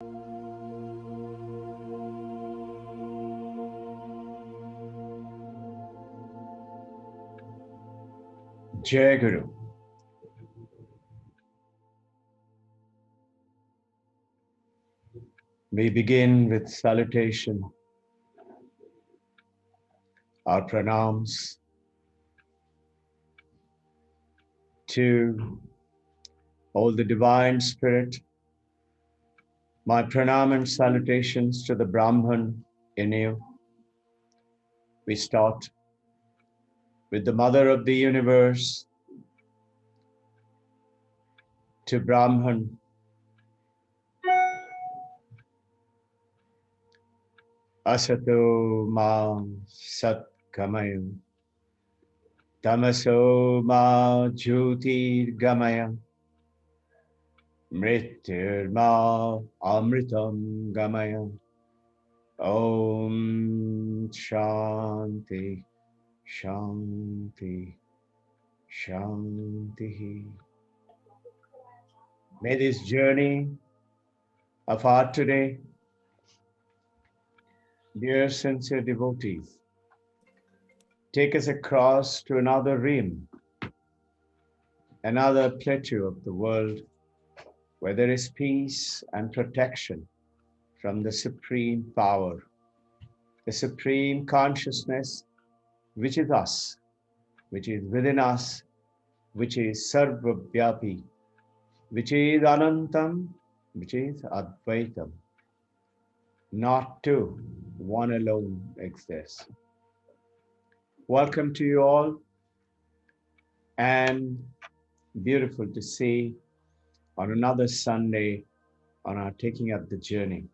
Jai Guru. We begin with salutation, our pranams to all the divine spirit. My pranam and salutations to the Brahman in you. We start with the mother of the universe, to Brahman. Asato ma sat gamaya, tamaso ma jyotir gamaya, mrityur ma amritam gamaya. Om Shanti, Shanti, Shanti. May this journey of art today, dear sincere devotees, take us across to another realm, another plateau of the world where there is peace and protection from the supreme power, the supreme consciousness, which is us, which is within us, which is Sarvavyapi, which is Anantam, which is Advaitam. Not two, one alone exists. Welcome to you all, and beautiful to see on another Sunday on our taking up the journey.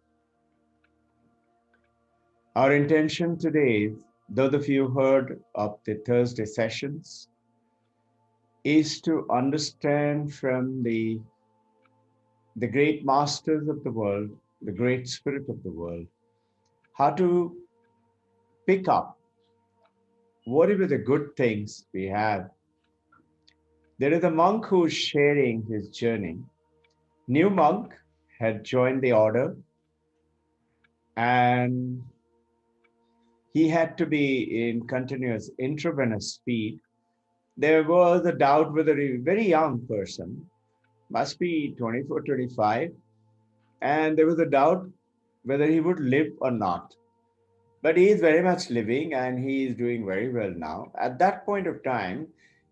Our intention today, those of you heard of the Thursday sessions, is to understand from the great masters of the world, the great spirit of the world, how to pick up whatever the good things we have. There is a monk who is sharing his journey. New monk had joined the order, and he had to be in continuous intravenous speed. There was a doubt whether a very young person, must be 24, 25, and there was a doubt whether he would live or not. But he is very much living and he is doing very well now. At that point of time,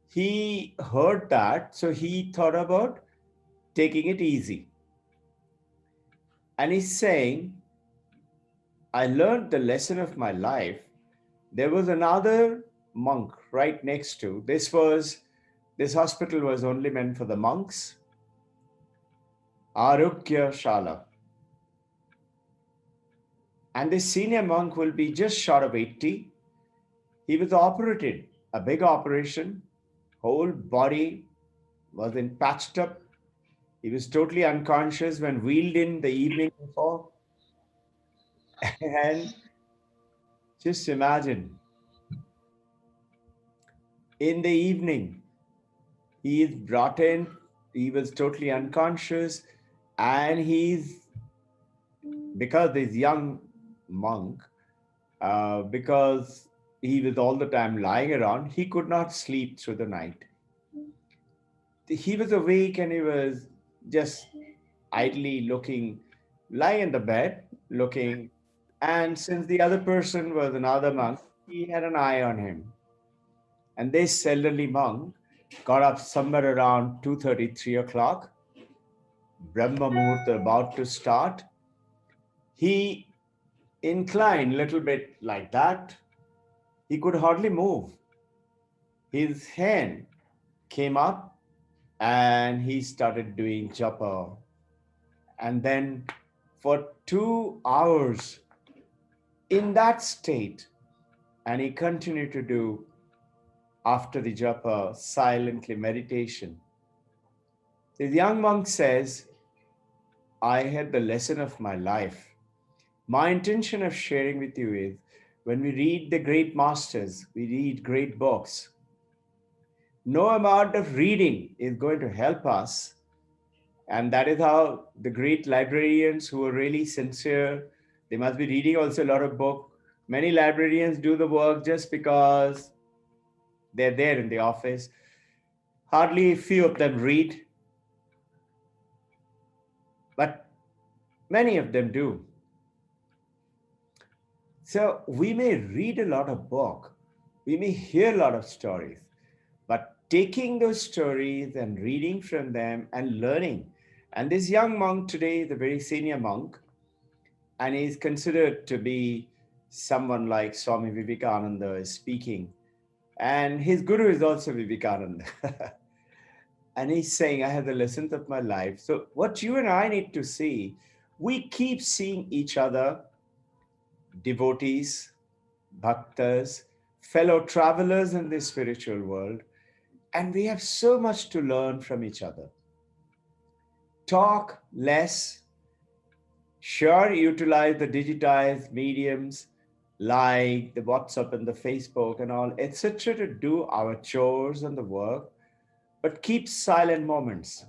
he heard that, so he thought about taking it easy. And he's saying, I learned the lesson of my life. There was another monk right next to. This hospital was only meant for the monks. Arugya Shala. And this senior monk will be just short of 80. He was operated, a big operation. Whole body was in patched up. He was totally unconscious when wheeled in the evening before. And just imagine, in the evening, he is brought in, he was totally unconscious, and because this young monk, because he was all the time lying around, he could not sleep through the night. He was awake and he was just idly looking, lying in the bed, looking. And since the other person was another monk, he had an eye on him. And this elderly monk got up somewhere around 2:30, 3 o'clock, Brahma Muhurta about to start. He inclined a little bit like that. He could hardly move. His hand came up and he started doing japa. And then for 2 hours in that state, and he continued to do after the japa silently meditation. The young monk says, I had the lesson of my life. My intention of sharing with you is, when we read the great masters, we read great books. No amount of reading is going to help us. And that is how the great librarians who are really sincere, they must be reading also a lot of book. Many librarians do the work just because they're there in the office. Hardly a few of them read, but many of them do. So we may read a lot of book, we may hear a lot of stories, but taking those stories and reading from them and learning. And this young monk today is a very senior monk, and he's considered to be someone like Swami Vivekananda is speaking. And his guru is also Vivekananda. And he's saying, I have the lessons of my life. So, what you and I need to see, we keep seeing each other, devotees, bhaktas, fellow travelers in this spiritual world, and we have so much to learn from each other. Talk less, sure, utilize the digitized mediums like the WhatsApp and the Facebook and all, etc., to do our chores and the work, but keep silent moments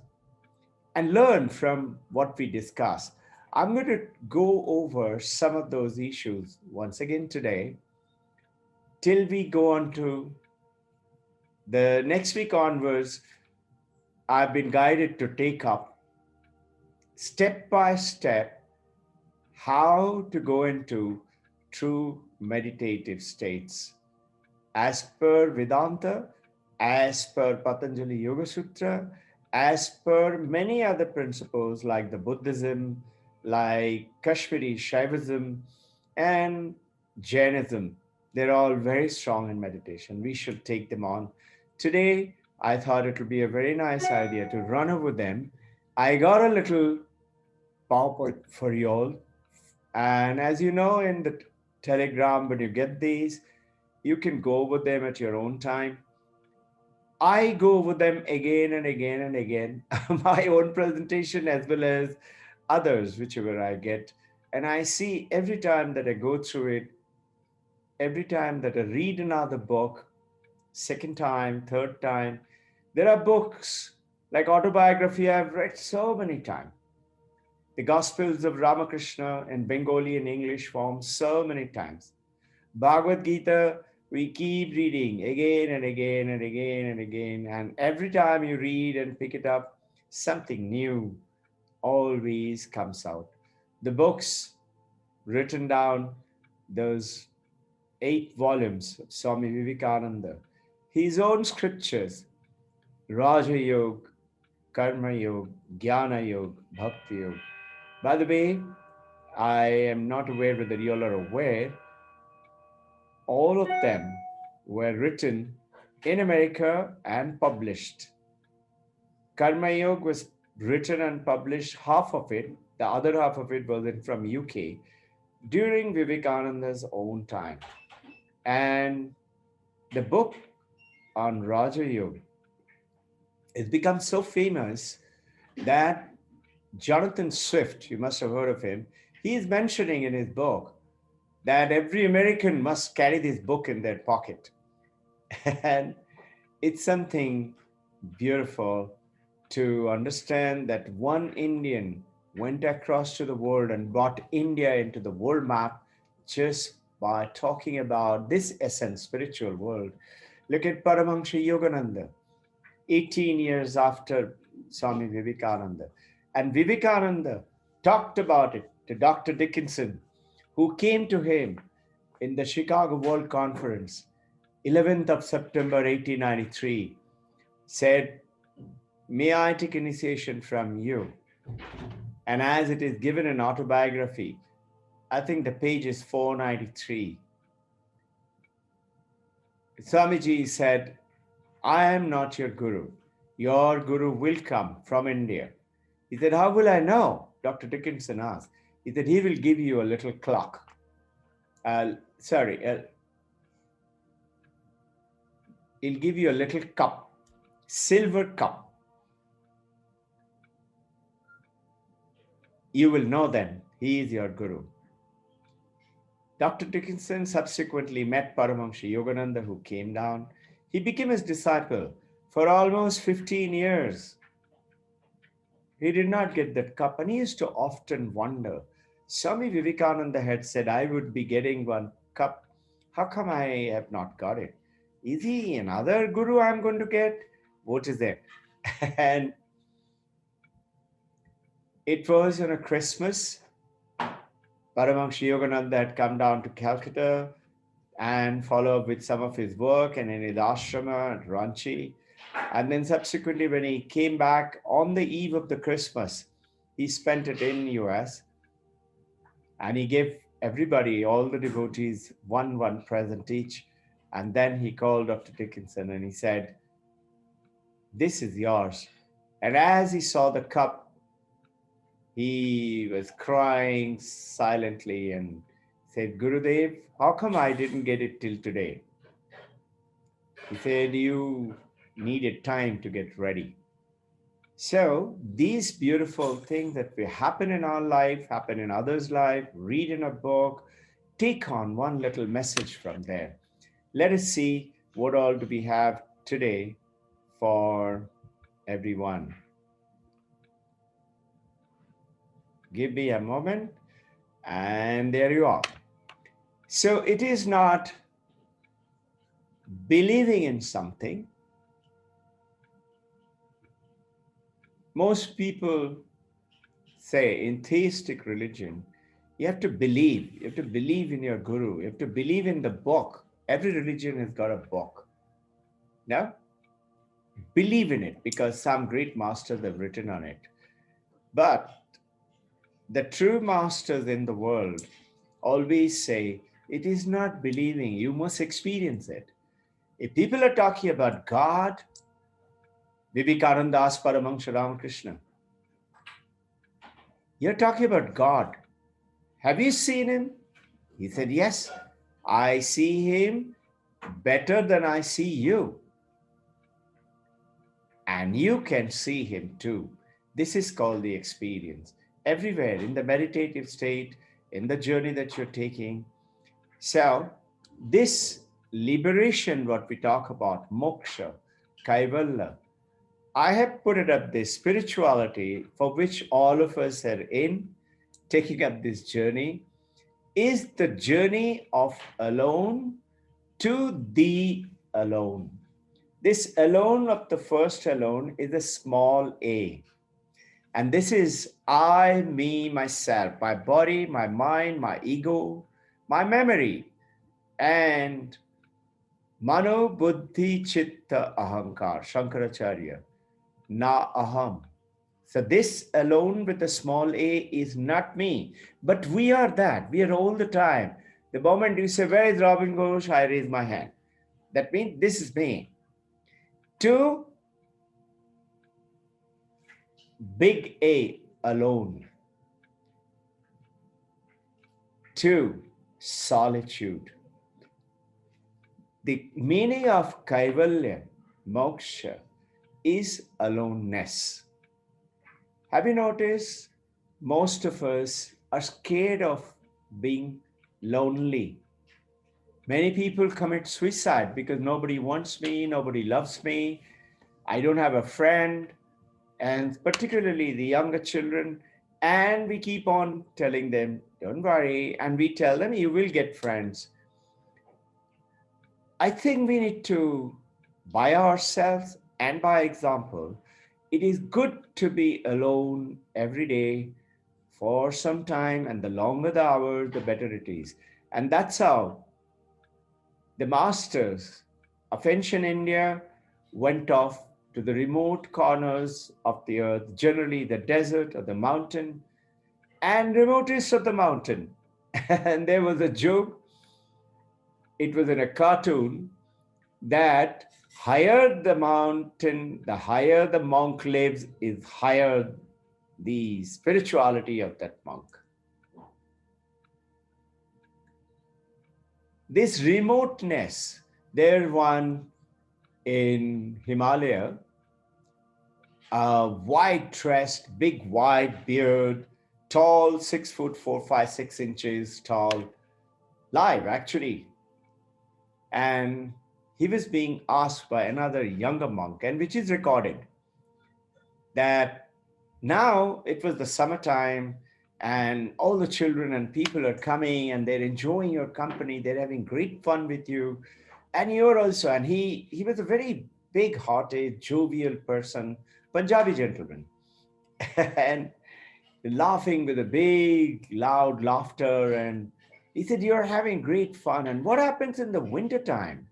and learn from what we discuss. I'm going to go over some of those issues once again today till we go on to the next week onwards. I've been guided to take up step by step how to go into true meditative states as per Vedanta, as per Patanjali Yoga Sutra, as per many other principles like the Buddhism, like Kashmiri Shaivism, and Jainism. They're all very strong in meditation. We should take them on. Today, I thought it would be a very nice idea to run over them. I got a little PowerPoint for you all. And as you know, in the Telegram, when you get these, you can go over them at your own time. I go over them again and again and again, my own presentation as well as others, whichever I get. And I see every time that I go through it, every time that I read another book, second time, third time, there are books like autobiography I've read so many times. The Gospels of Ramakrishna in Bengali and English form so many times. Bhagavad Gita, we keep reading again and again and again and again. And every time you read and pick it up, something new always comes out. The books written down, those 8 volumes of Swami Vivekananda, his own scriptures, Raja Yoga, Karma Yoga, Jnana Yoga, Bhakti Yoga. By the way, I am not aware whether you all are aware, all of them were written in America and published. Karma Yoga was written and published, half of it, the other half of it was from UK during Vivekananda's own time. And the book on Raja Yoga has become so famous that Jonathan Swift, you must have heard of him, he is mentioning in his book that every American must carry this book in their pocket. And it's something beautiful to understand that one Indian went across to the world and brought India into the world map just by talking about this essence, spiritual world. Look at Paramahansa Yogananda, 18 years after Swami Vivekananda. And Vivekananda talked about it to Dr. Dickinson, who came to him in the Chicago World Conference, 11th of September 1893, said, may I take initiation from you? And as it is given in autobiography, I think the page is 493. Swamiji said, I am not your guru. Your guru will come from India. He said, how will I know? Dr. Dickinson asked. He said, he will give you a little clock. He'll give you a little cup, silver cup. You will know then he is your guru. Dr. Dickinson subsequently met Paramahansa Yogananda, who came down. He became his disciple for almost 15 years. He did not get that cup, and he used to often wonder. Swami Vivekananda had said, I would be getting one cup. How come I have not got it? Is he another guru I'm going to get? What is it? And it was on a Christmas. Paramahansa Yogananda had come down to Calcutta and follow up with some of his work and in his ashrama at Ranchi. And then subsequently, when he came back on the eve of the Christmas, he spent it in US and he gave everybody, all the devotees, one present each. And then he called Dr. Dickinson and he said, this is yours. And as he saw the cup, he was crying silently and said, Gurudev, how come I didn't get it till today? He said, you needed time to get ready. So these beautiful things that will happen in our life, happen in others' life, read in a book, take on one little message from there. Let us see what all do we have today for everyone. Give me a moment, and there you are. So it is not believing in something. Most people say in theistic religion, you have to believe. You have to believe in your guru. You have to believe in the book. Every religion has got a book. Now, believe in it because some great masters have written on it. But the true masters in the world always say, it is not believing, you must experience it. If people are talking about God, Vivekananda asked Paramahansa Ramakrishna, you're talking about God. Have you seen him? He said, yes, I see him better than I see you. And you can see him too. This is called the experience. Everywhere in the meditative state, in the journey that you're taking. So, this liberation, what we talk about, Moksha, Kaivalya, I have put it up this spirituality for which all of us are in, taking up this journey, is the journey of alone to the alone. This alone of the first alone is a small a. And this is I, me, myself, my body, my mind, my ego, my memory, and Mano Buddhi Chitta Ahankar, Shankaracharya, Na Aham. So this alone with a small a is not me, but we are that. We are all the time. The moment you say, where is Robin Ghosh? I raise my hand. That means this is me. Two, big A alone. Two, solitude. The meaning of Kaivalya, Moksha, is aloneness. Have you noticed most of us are scared of being lonely? Many people commit suicide because nobody wants me, nobody loves me, I don't have a friend, and particularly the younger children. And we keep on telling them, don't worry. And we tell them, you will get friends. I think we need to, by ourselves and by example, it is good to be alone every day for some time, and the longer the hours, the better it is. And that's how the masters of ancient India went off to the remote corners of the earth, generally the desert or the mountain, and remotest of the mountain. And there was a joke, it was in a cartoon, that higher the mountain, the higher the monk lives, is higher the spirituality of that monk. This remoteness, there's one in Himalaya, a white dressed, big white beard, tall, 6'4", 5, 6 inches tall, live actually. And he was being asked by another younger monk, and which is recorded, that Now it was the summertime, and all the children and people are coming and they're enjoying your company. They're having great fun with you. And you're also, and he was a very big hearted, jovial person, Punjabi gentleman. And laughing with a big, loud laughter. And he said, "You're having great fun. And what happens in the wintertime?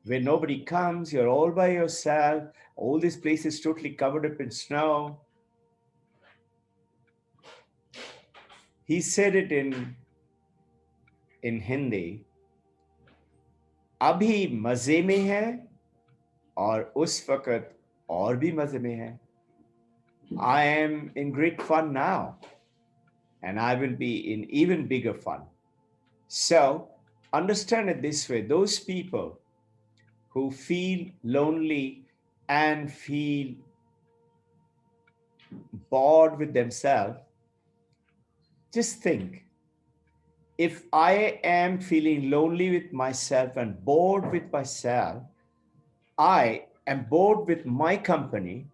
When nobody comes, you're all by yourself. All this place is totally covered up in snow." He said it in Hindi, "अभी मजे में है और उस वक्त और भी मजे में है." I am in great fun now, and I will be in even bigger fun. So understand it this way: those people who feel lonely and feel bored with themselves, just think, if I am feeling lonely with myself and bored with myself, I am bored with my company,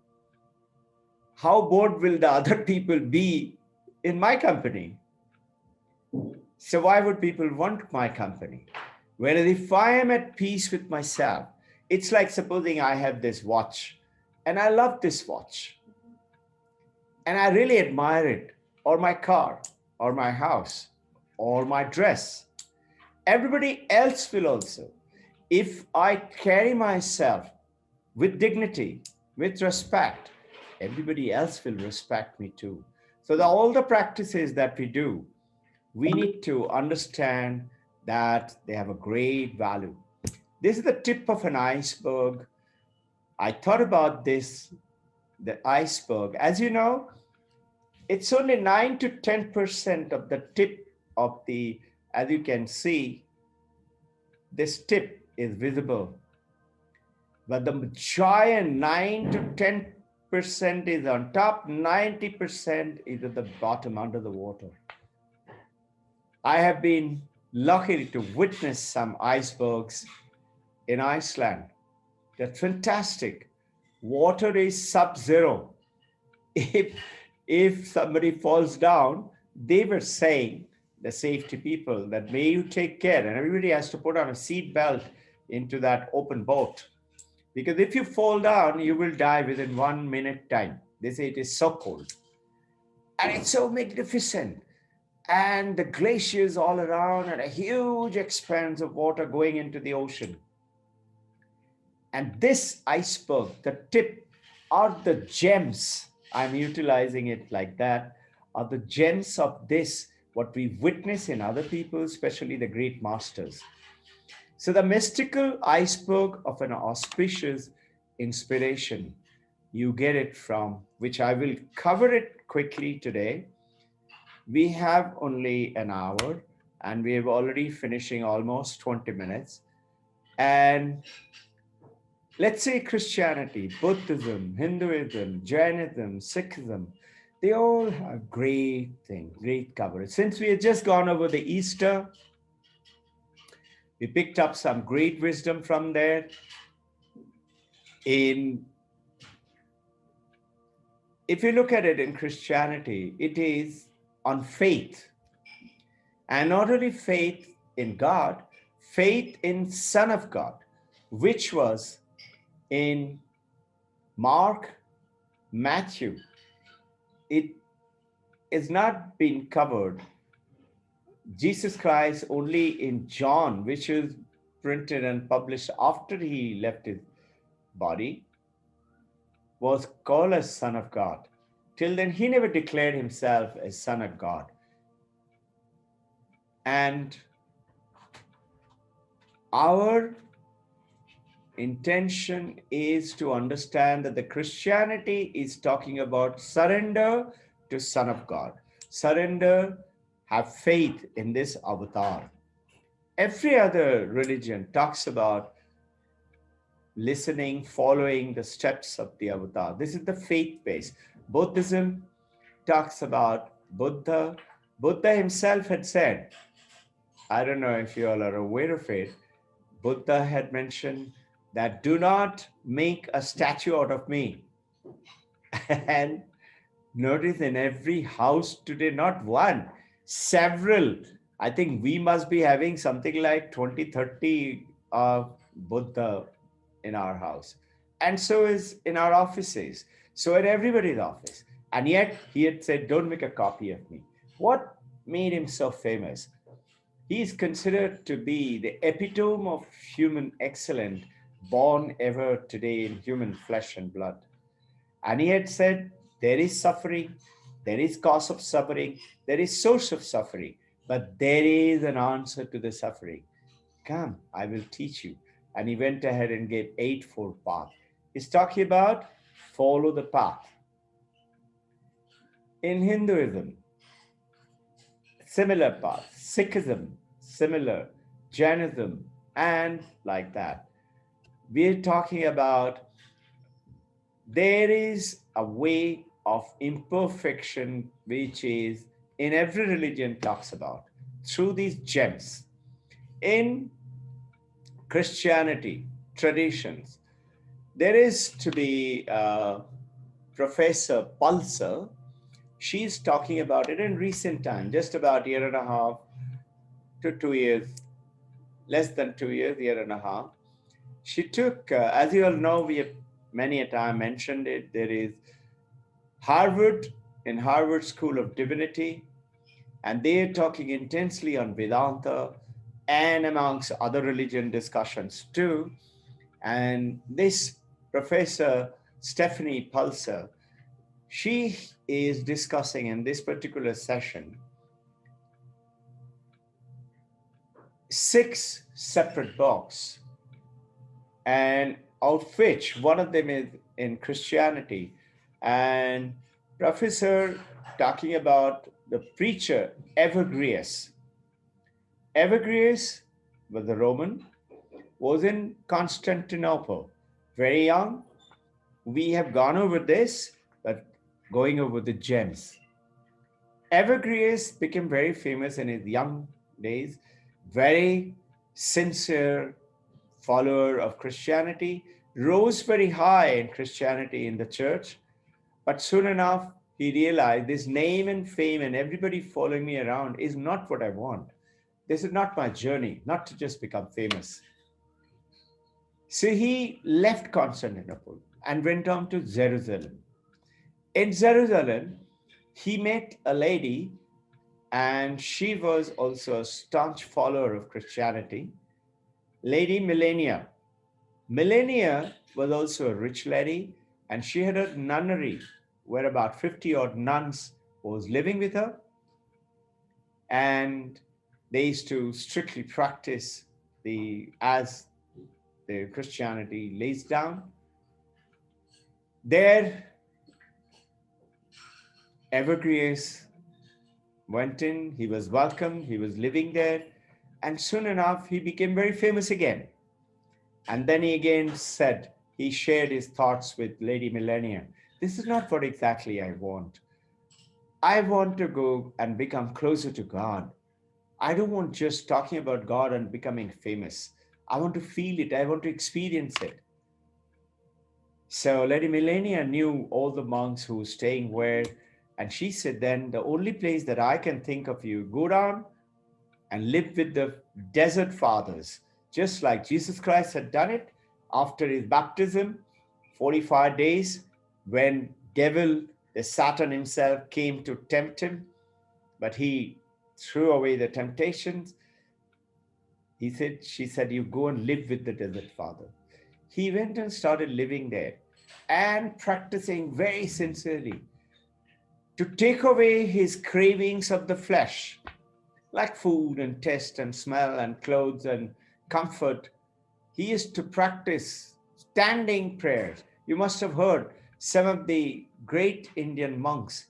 how bored will the other people be in my company? So why would people want my company? Whereas if I am at peace with myself, it's like supposing I have this watch and I love this watch and I really admire it, or my car, or my house, or my dress. Everybody else will also. If I carry myself with dignity, with respect, everybody else will respect me too. So all the practices that we do, we need to understand that they have a great value. This is the tip of an iceberg. I thought about this, the iceberg. As you know, it's only 9 to 10% of the tip of the, as you can see, this tip is visible. But the giant 9 to 10% is on top, 90% is at the bottom under the water. I have been lucky to witness some icebergs in Iceland. They're fantastic. Water is sub-zero. If somebody falls down, they were saying, the safety people, that may you take care, and everybody has to put on a seat belt into that open boat. Because if you fall down, you will die within 1 minute time. They say it is so cold. And it's so magnificent. And the glaciers all around and a huge expanse of water going into the ocean. And this iceberg, the tip, are the gems. I'm utilizing it like that, are the gems of this, what we witness in other people, especially the great masters. So the mystical iceberg of an auspicious inspiration, you get it from, which I will cover it quickly today. We have only an hour and we have already finishing almost 20 minutes. And let's say Christianity, Buddhism, Hinduism, Jainism, Sikhism, they all have great things, great coverage. Since we had just gone over the Easter, we picked up some great wisdom from there. If you look at it in Christianity, it is on faith. And not only faith in God, faith in Son of God, which was in Mark, Matthew. It is not been covered. Jesus Christ only in John, which is printed and published after he left his body, was called as Son of God. Till then, he never declared himself as Son of God. And our intention is to understand that the Christianity is talking about surrender to Son of God. Surrender, have faith in this avatar. Every other religion talks about listening, following the steps of the avatar. This is the faith base. Buddhism talks about Buddha. Buddha himself had said, I don't know if you all are aware of it, Buddha had mentioned that do not make a statue out of me. And Notice in every house today, not one, several. I think we must be having something like 20, 30 Buddha in our house. And so is in our offices. So in everybody's office. And yet he had said, don't make a copy of me. What made him so famous? He is considered to be the epitome of human excellence born ever today in human flesh and blood. And he had said, there is suffering, there is cause of suffering, there is source of suffering, but there is an answer to the suffering. Come, I will teach you. And he went ahead and gave eightfold path. He's talking about follow the path. In Hinduism, similar path. Sikhism, similar. Jainism, and like that. We're talking about there is a way of imperfection which is in every religion talks about through these gems. In Christianity traditions, there is to be Professor Pulsar. She's talking about it in recent time, just about a year and a half to 2 years, less than 2 years, year and a half. She took, as you all know, we have many a time mentioned it. There is Harvard, in Harvard School of Divinity, and they are talking intensely on Vedanta and amongst other religion discussions too. And this Professor Stephanie Pulsar, she is discussing in this particular session 6 separate books, and of which one of them is in Christianity. And Professor talking about the preacher Evagrius. Evagrius was a Roman, was in Constantinople, very young. We have gone over this, but going over the gems. Evagrius became very famous in his young days, very sincere follower of Christianity, rose very high in Christianity in the church, but soon enough he realized this name and fame and everybody following me around is not what I want. This is not my journey, not to just become famous. So he left Constantinople and went on to Jerusalem. In Jerusalem, he met a lady, and she was also a staunch follower of Christianity, Lady Melania. Melania was also a rich lady, and she had a nunnery where about 50 odd nuns was living with her, and they used to strictly practice as the Christianity lays down. There, Evagrius went in, he was welcomed, he was living there, and soon enough he became very famous again. And then he again said, he shared his thoughts with Lady Melania. This is not what exactly I want. I want to go and become closer to God. I don't want just talking about God and becoming famous. I want to feel it. I want to experience it. So Lady Melania knew all the monks who were staying where, and she said, then the only place that I can think of you, go down and live with the desert fathers, just like Jesus Christ had done it after his baptism, 45 days, when devil, the Satan himself, came to tempt him, but he threw away the temptations. She said, you go and live with the desert father. He went and started living there and practicing very sincerely to take away his cravings of the flesh, like food and taste and smell and clothes and comfort. He used to practice standing prayers. You must have heard some of the great Indian monks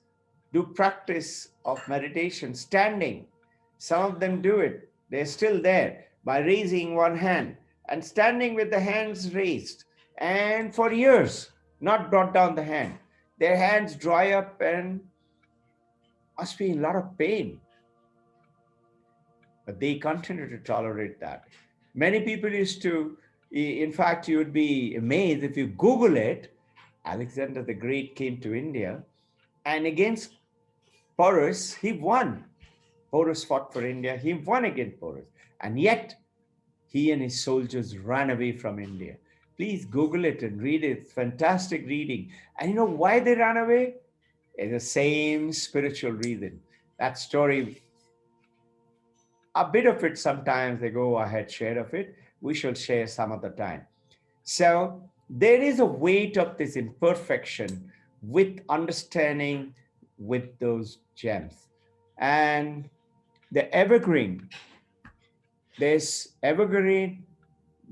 do practice of meditation standing. Some of them do it. They're still there by raising one hand and standing with the hands raised, and for years not brought down the hand. Their hands dry up and must be in a lot of pain, but they continue to tolerate that. Many people used to, in fact, you would be amazed if you Google it. Alexander the Great came to India, And against Porus, he won. Porus fought for India. He won against Porus. And yet, he and his soldiers ran away from India. Please Google it and read it. It's fantastic reading. And you know why they ran away? It's the same spiritual reason. That story, a bit of it sometimes they go ahead, share of it. We shall share some other time. So there is a weight of this imperfection with understanding with those gems. And the evergreen, this evergreen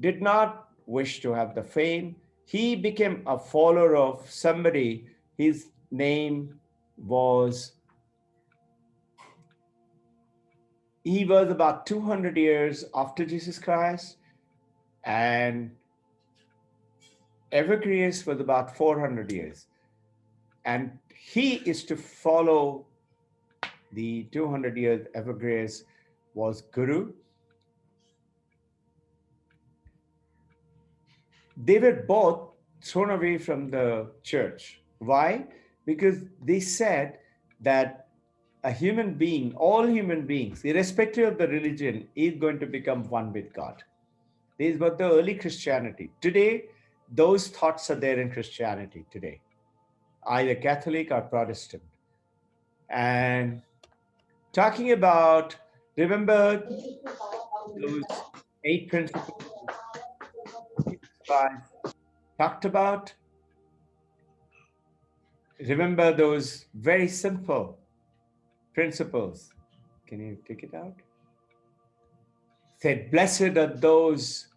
did not wish to have the fame. He became a follower of somebody. His name was, he was about 200 years after Jesus Christ, and Evergreus was about 400 years. And he is to follow the 200 years. Evergreus was Guru. They were both thrown away from the church. Why? Because they said that a human being, all human beings, irrespective of the religion, is going to become one with God. This was the early Christianity. Today, those thoughts are there in Christianity today, either Catholic or Protestant. And talking about, remember those 8 principles I talked about? Remember those very simple principles. Can you take it out? Said, blessed are those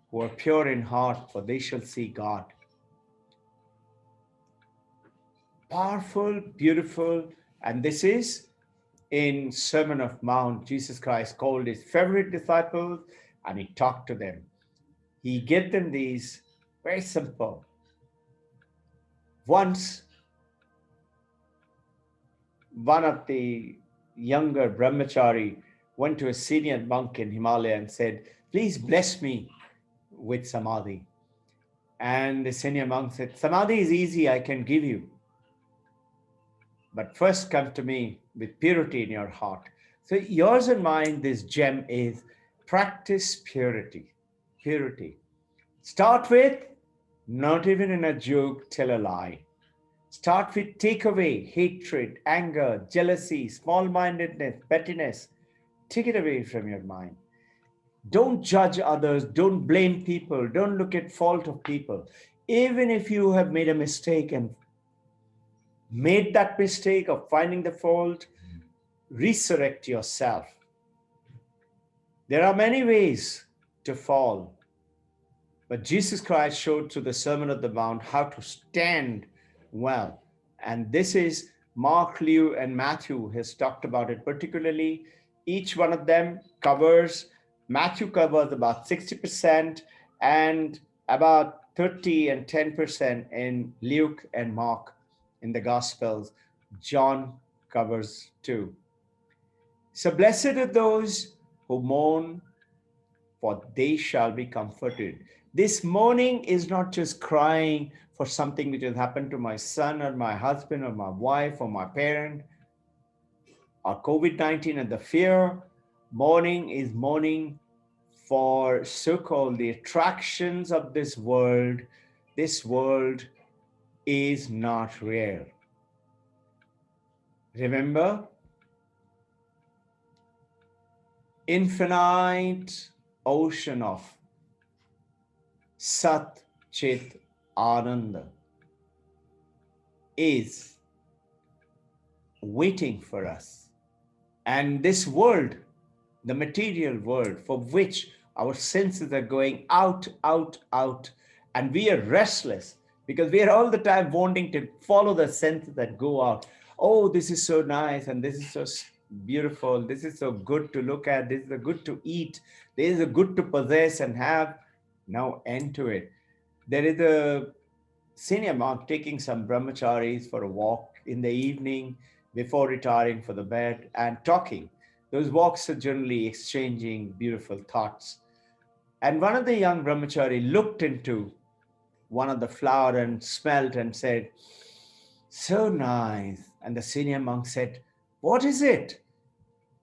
who are pure in heart, for they shall see God. Powerful, beautiful, and this is in Sermon of Mount. Jesus Christ called his favorite disciples and he talked to them. He gave them these very simple. Once, one of the younger brahmachari went to a senior monk in Himalaya and said, please bless me with samadhi. And the senior monk said, samadhi is easy, I can give you. But first come to me with purity in your heart. So yours and mine, this gem is practice purity. Purity. Start with, not even in a joke, tell a lie. Start with take away hatred, anger, jealousy, small-mindedness, pettiness. Take it away from your mind. Don't judge others. Don't blame people. Don't look at fault of people. Even if you have made a mistake and made that mistake of finding the fault, resurrect yourself. There are many ways to fall, but Jesus Christ showed through the Sermon on the Mount how to stand well. And this is Mark, Luke, and Matthew has talked about it particularly. Each one of them covers, Matthew covers about 60% and about 30 and 10% in Luke and Mark in the Gospels. John covers too. So blessed are those who mourn, for they shall be comforted. This mourning is not just crying for something which has happened to my son or my husband or my wife or my parent or COVID-19 and the fear. Mourning is mourning for so-called the attractions of this world. This world is not real. Remember, infinite ocean of Sat Chit Ananda is waiting for us. And this world, the material world for which our senses are going out, out, out, and we are restless because we are all the time wanting to follow the senses that go out. Oh, this is so nice, and this is so beautiful. This is so good to look at. This is so good to eat. This is so good to possess and have. Now end to it. There is a senior monk taking some brahmacharis for a walk in the evening before retiring for the bed and talking. Those walks are generally exchanging beautiful thoughts. And one of the young brahmachari looked into one of the flower and smelled and said, so nice. And the senior monk said, "What is it?"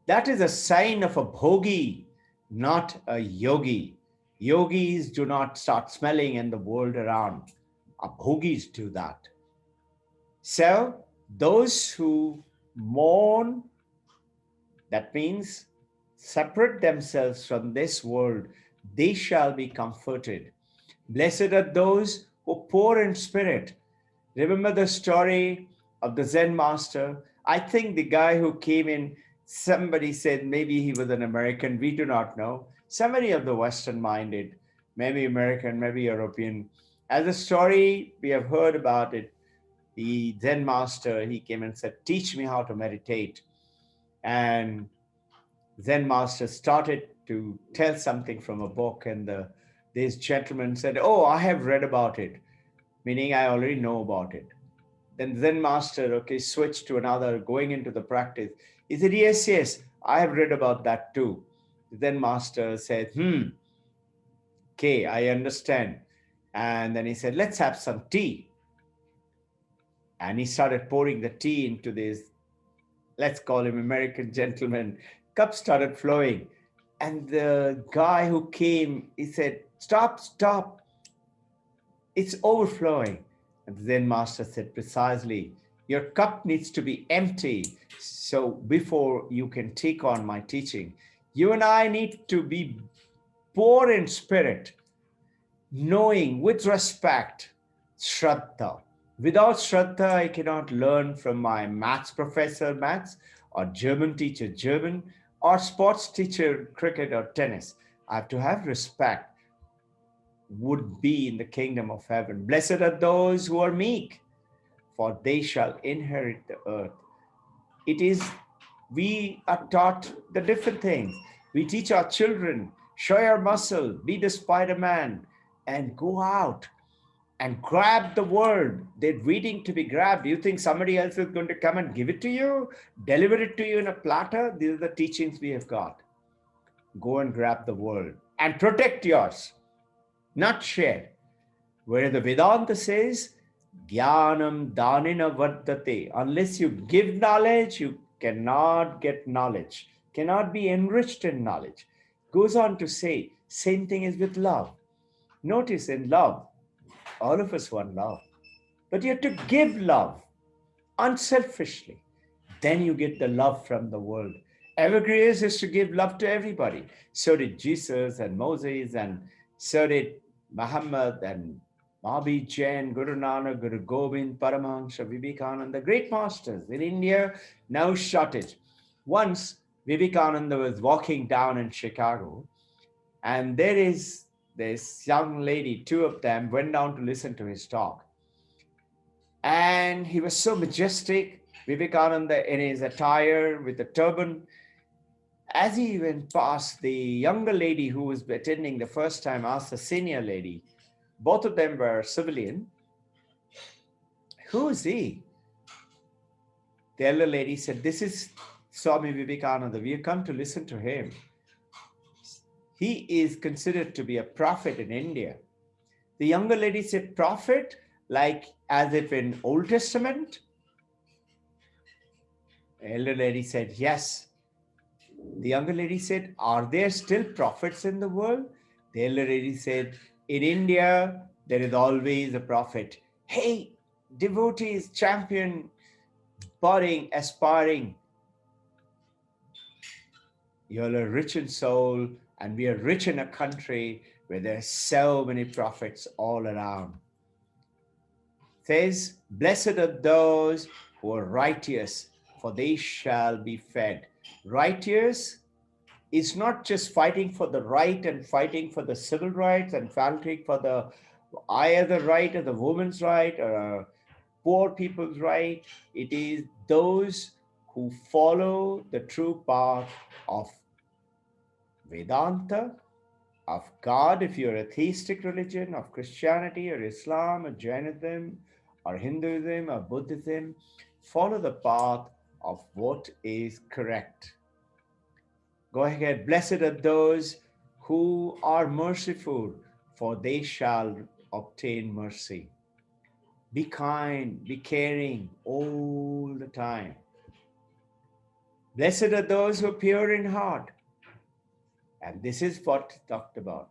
"That is a sign of a bhogi, not a yogi. Yogis do not start smelling in the world around. Bhogis do that. So, those who mourn, that means separate themselves from this world, they shall be comforted. Blessed are those who poor in spirit." Remember the story of the Zen master? I think the guy who came in, somebody said maybe he was an American, we do not know. Somebody of the Western minded, maybe American, maybe European. As a story, we have heard about it. The Zen master, he came and said, "Teach me how to meditate." And Zen master started to tell something from a book, and this gentleman said, "Oh, I have read about it," meaning I already know about it. Then Zen master, okay, switched to another, going into the practice. He said, "Yes, yes, I have read about that too." The Zen master said, "Okay, I understand." And then he said, "Let's have some tea." And he started pouring the tea into this, let's call him American gentleman. Cup started flowing. And the guy who came, he said, "Stop, stop. It's overflowing." And the Zen master said, "Precisely. Your cup needs to be empty. So before you can take on my teaching, you and I need to be poor in spirit, knowing with respect, Shraddha. Without Shraddha, I cannot learn from my maths professor, maths, or German teacher, German, or sports teacher, cricket or tennis. I have to have respect, would be in the kingdom of heaven. Blessed are those who are meek, for they shall inherit the earth. It is, we are taught the different things. We teach our children, show your muscle, be the Spider-Man, and go out and grab the world. They're waiting to be grabbed. You think somebody else is going to come and give it to you, deliver it to you in a platter? These are the teachings we have got. Go and grab the world and protect yours, not share. Where the Vedanta says, Jnanam Danina Vardate. Unless you give knowledge, you cannot get knowledge, cannot be enriched in knowledge. Goes on to say, same thing is with love. Notice in love, all of us want love, but you have to give love unselfishly. Then you get the love from the world. Evergrace is to give love to everybody. So did Jesus and Moses, and so did Muhammad and Mahabir Jain, Guru Nanak, Guru Gobind, Paramahansa, Vivekananda, great masters. In India, no shortage. Once Vivekananda was walking down in Chicago, and there is this young lady, two of them went down to listen to his talk. And he was so majestic, Vivekananda in his attire with a turban. As he went past, the younger lady who was attending the first time asked the senior lady, both of them were civilian, "Who is he?" The elder lady said, "This is Swami Vivekananda. We have come to listen to him. He is considered to be a prophet in India." The younger lady said, "Prophet? Like as if in Old Testament?" The elder lady said, "Yes." The younger lady said, "Are there still prophets in the world?" The elder lady said, "In India, there is always a prophet." Hey, devotees, champion, budding, aspiring. You're a rich in soul, and we are rich in a country where there are so many prophets all around. It says, "Blessed are those who are righteous, for they shall be fed." Righteous is not just fighting for the right and fighting for the civil rights and fighting for the either right or the woman's right or poor people's right. It is those who follow the true path of Vedanta, of God, if you're a theistic religion, of Christianity or Islam or Jainism or Hinduism or Buddhism. Follow the path of what is correct. Go ahead. Blessed are those who are merciful, for they shall obtain mercy. Be kind, be caring all the time. Blessed are those who are pure in heart. And this is what he talked about.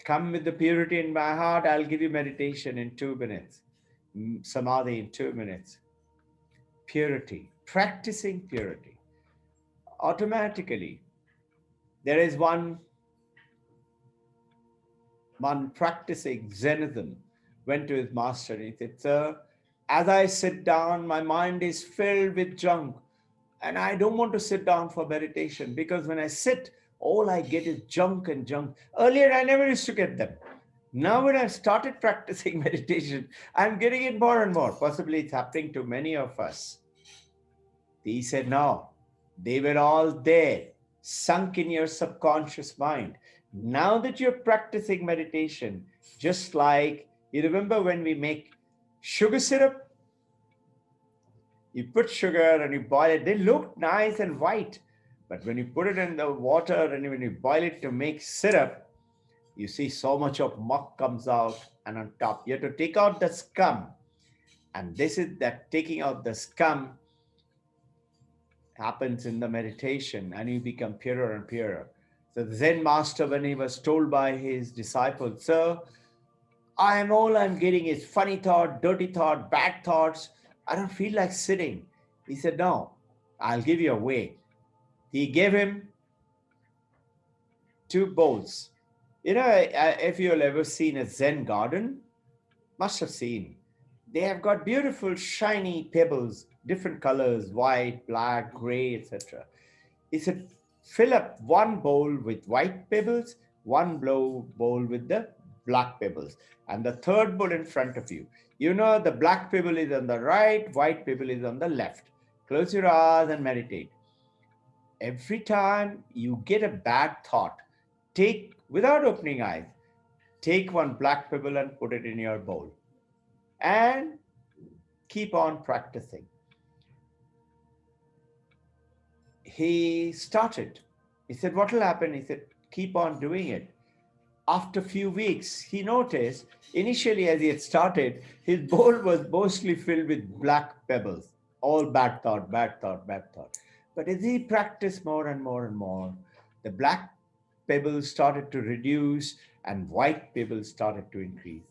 Come with the purity in my heart, I'll give you meditation in 2 minutes, samadhi in 2 minutes. Purity, practicing purity. Automatically, there is one practicing Zenism went to his master and he said, Sir, as I sit down, my mind is filled with junk. And I don't want to sit down for meditation because when I sit, all I get is junk and junk. Earlier, I never used to get them. Now, when I've started practicing meditation, I'm getting it more and more. Possibly it's happening to many of us. He said, no, they were all there, sunk in your subconscious mind. Now that you're practicing meditation, just like you remember when we make sugar syrup, you put sugar and you boil it, they look nice and white. But when you put it in the water and when you boil it to make syrup, you see so much of muck comes out, and on top, you have to take out the scum. And this is that taking out the scum happens in the meditation, and you become purer and purer. So the Zen master, when he was told by his disciples, Sir, all I'm getting is funny thought, dirty thought, bad thoughts. I don't feel like sitting. He said, no, I'll give you a way. He gave him 2 bowls. If you've ever seen a Zen garden, must have seen. They have got beautiful, shiny pebbles, different colors, white, black, gray, etc. He said, fill up 1 bowl with white pebbles, 1 bowl with the black pebbles, and the 3rd bowl in front of you. The black pebble is on the right, white pebble is on the left. Close your eyes and meditate. Every time you get a bad thought, without opening eyes, take 1 black pebble and put it in your bowl. And keep on practicing. He started. He said, what will happen? He said, keep on doing it. After a few weeks, he noticed, initially as he had started, his bowl was mostly filled with black pebbles. All bad thought, bad thought, bad thought. But as he practiced more and more and more, the black pebbles started to reduce and white pebbles started to increase.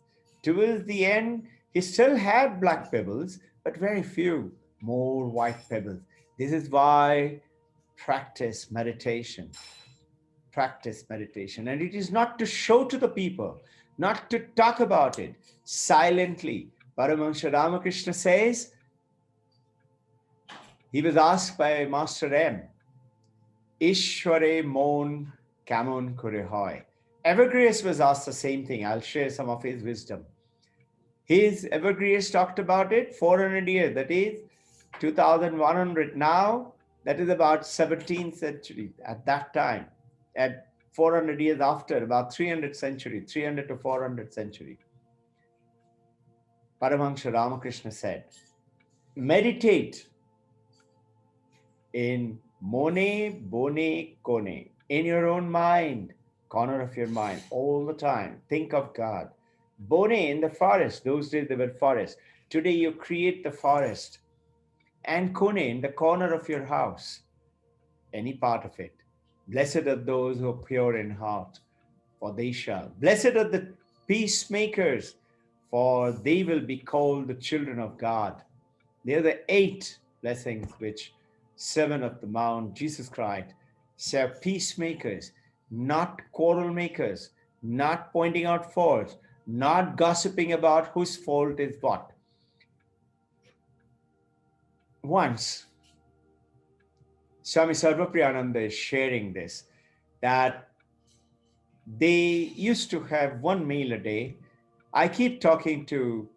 Towards the end, he still had black pebbles, but very few more white pebbles. This is why practice meditation. Practice meditation. And it is not to show to the people, not to talk about it silently. Paramahansa Ramakrishna says, he was asked by Master M, Ishware mon kamon kore hoy. Evergrace was asked the same thing. I'll share some of his wisdom. His Evergrace talked about it 400 years, that is 2100 now, that is about 17th century at that time, at 400 years after, about 300 to 400 century. Paramahansa Ramakrishna said, meditate in mone, bone, kone, in your own mind, corner of your mind, all the time. Think of God. Bone, in the forest. Those days they were forests. Today you create the forest. And kone, in the corner of your house, any part of it. Blessed are those who are pure in heart, for they shall. Blessed are the peacemakers, for they will be called the children of God. They are the 8 blessings which Sermon of the Mount, Jesus Christ, said peacemakers, not quarrel makers, not pointing out faults, not gossiping about whose fault is what. Once, Swami Sarvapriyananda is sharing this, that they used to have 1 meal a day. I keep talking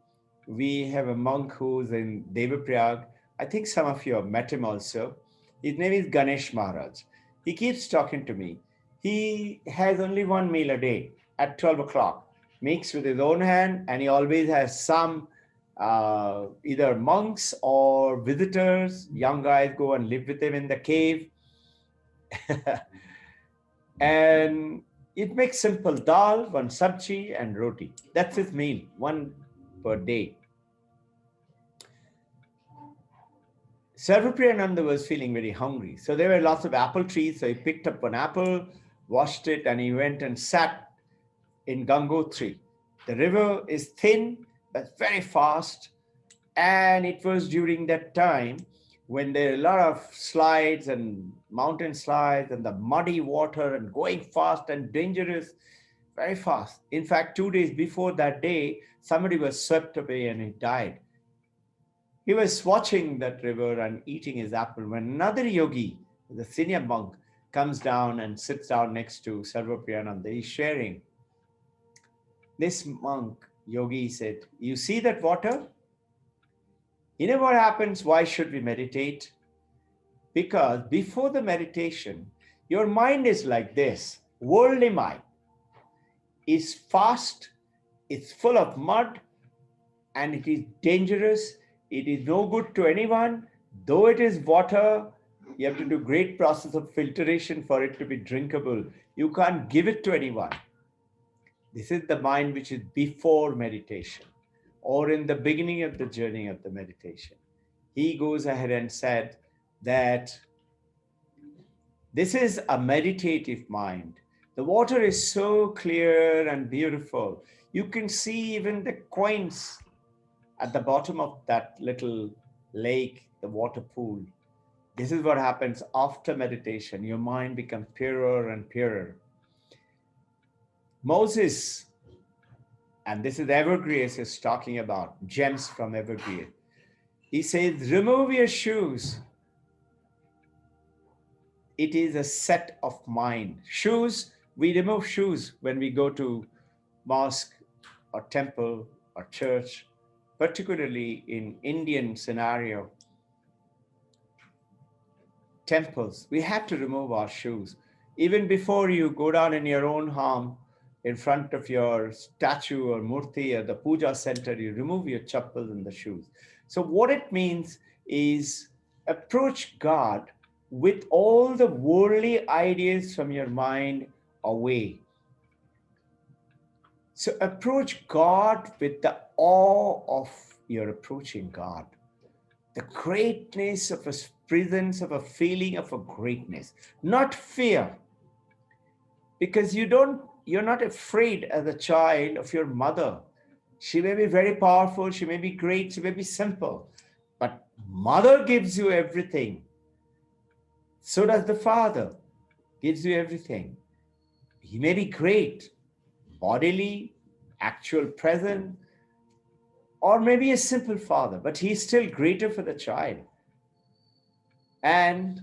we have a monk who's in Devaprayag. I think some of you have met him also. His name is Ganesh Maharaj. He keeps talking to me. He has only 1 meal a day at 12 o'clock, makes with his own hand, and he always has some either monks or visitors, young guys go and live with him in the cave. And it makes simple dal, 1 sabji and roti. That's his meal, 1 per day. Sarvapriyananda was feeling very hungry. So there were lots of apple trees. So he picked up an apple, washed it, and he went and sat in Gangotri. The river is thin, but very fast. And it was during that time when there are a lot of slides and mountain slides and the muddy water and going fast and dangerous, very fast. In fact, 2 days before that day, somebody was swept away and he died. He was watching that river and eating his apple when another yogi, the senior monk, comes down and sits down next to Sarvapriyananda. He's sharing. This monk, yogi, said, "You see that water? You know what happens? Why should we meditate? Because before the meditation, your mind is like this. Worldly mind is fast, it's full of mud, and it is dangerous. It is no good to anyone. Though it is water, you have to do great process of filtration for it to be drinkable. You can't give it to anyone. This is the mind which is before meditation or in the beginning of the journey of the meditation. He goes ahead and said that this is a meditative mind. The water is so clear and beautiful. You can see even the quaints at the bottom of that little lake, the water pool. This is what happens after meditation. Your mind becomes purer and purer. Moses, and this is Evergrace is talking about, gems from Evergrace. He says, remove your shoes. It is a set of mind. Shoes, we remove shoes when we go to mosque or temple or church, particularly in Indian scenario. Temples, we have to remove our shoes. Even before you go down in your own home, in front of your statue or murti or the puja center, you remove your chappals and the shoes. So what it means is approach God with all the worldly ideas from your mind away. So approach God with the awe of your approaching God. The greatness of a presence, of a feeling of a greatness, not fear. Because you're not afraid as a child of your mother. She may be very powerful, she may be great, she may be simple, but mother gives you everything. So does the father, gives you everything. He may be great, bodily, actual present, or maybe a simple father, but he's still greater for the child. And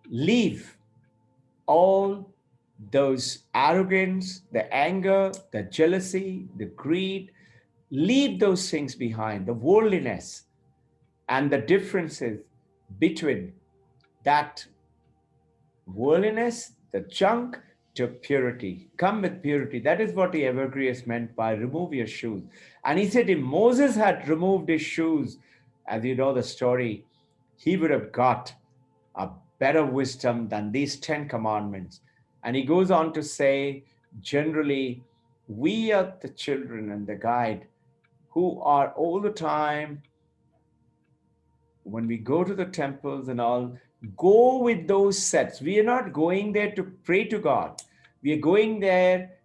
leave all those arrogance, the anger, the jealousy, the greed, leave those things behind, the worldliness and the differences between that worldliness, the junk, to purity. Come with purity. That is what the Evergrace meant by remove your shoes. And he said if Moses had removed his shoes, as you know the story, he would have got a better wisdom than these 10 commandments. And he goes on to say, generally, we are the children and the guide who are all the time, when we go to the temples and all, go with those sets. We are not going there to pray to God. We are going there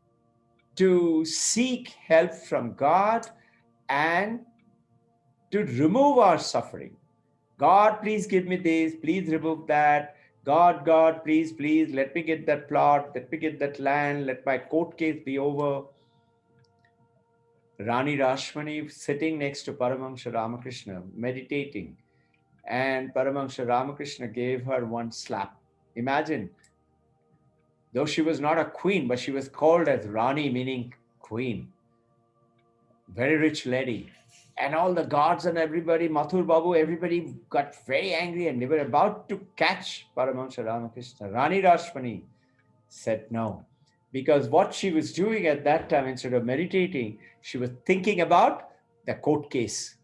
to seek help from God and to remove our suffering. God, please give me this, please remove that. God, please, let me get that plot, let me get that land, let my court case be over. Rani Rashmani sitting next to Paramahamsa Ramakrishna, meditating, and Paramahamsa Ramakrishna gave her one slap. Imagine, though she was not a queen, but she was called as Rani, meaning queen. Very rich lady. And all the guards and everybody, Mathur Babu, everybody got very angry and they were about to catch Paramahamsa Ramakrishna. Rani Rashmani said no. Because what she was doing at that time, instead of meditating, she was thinking about the court case.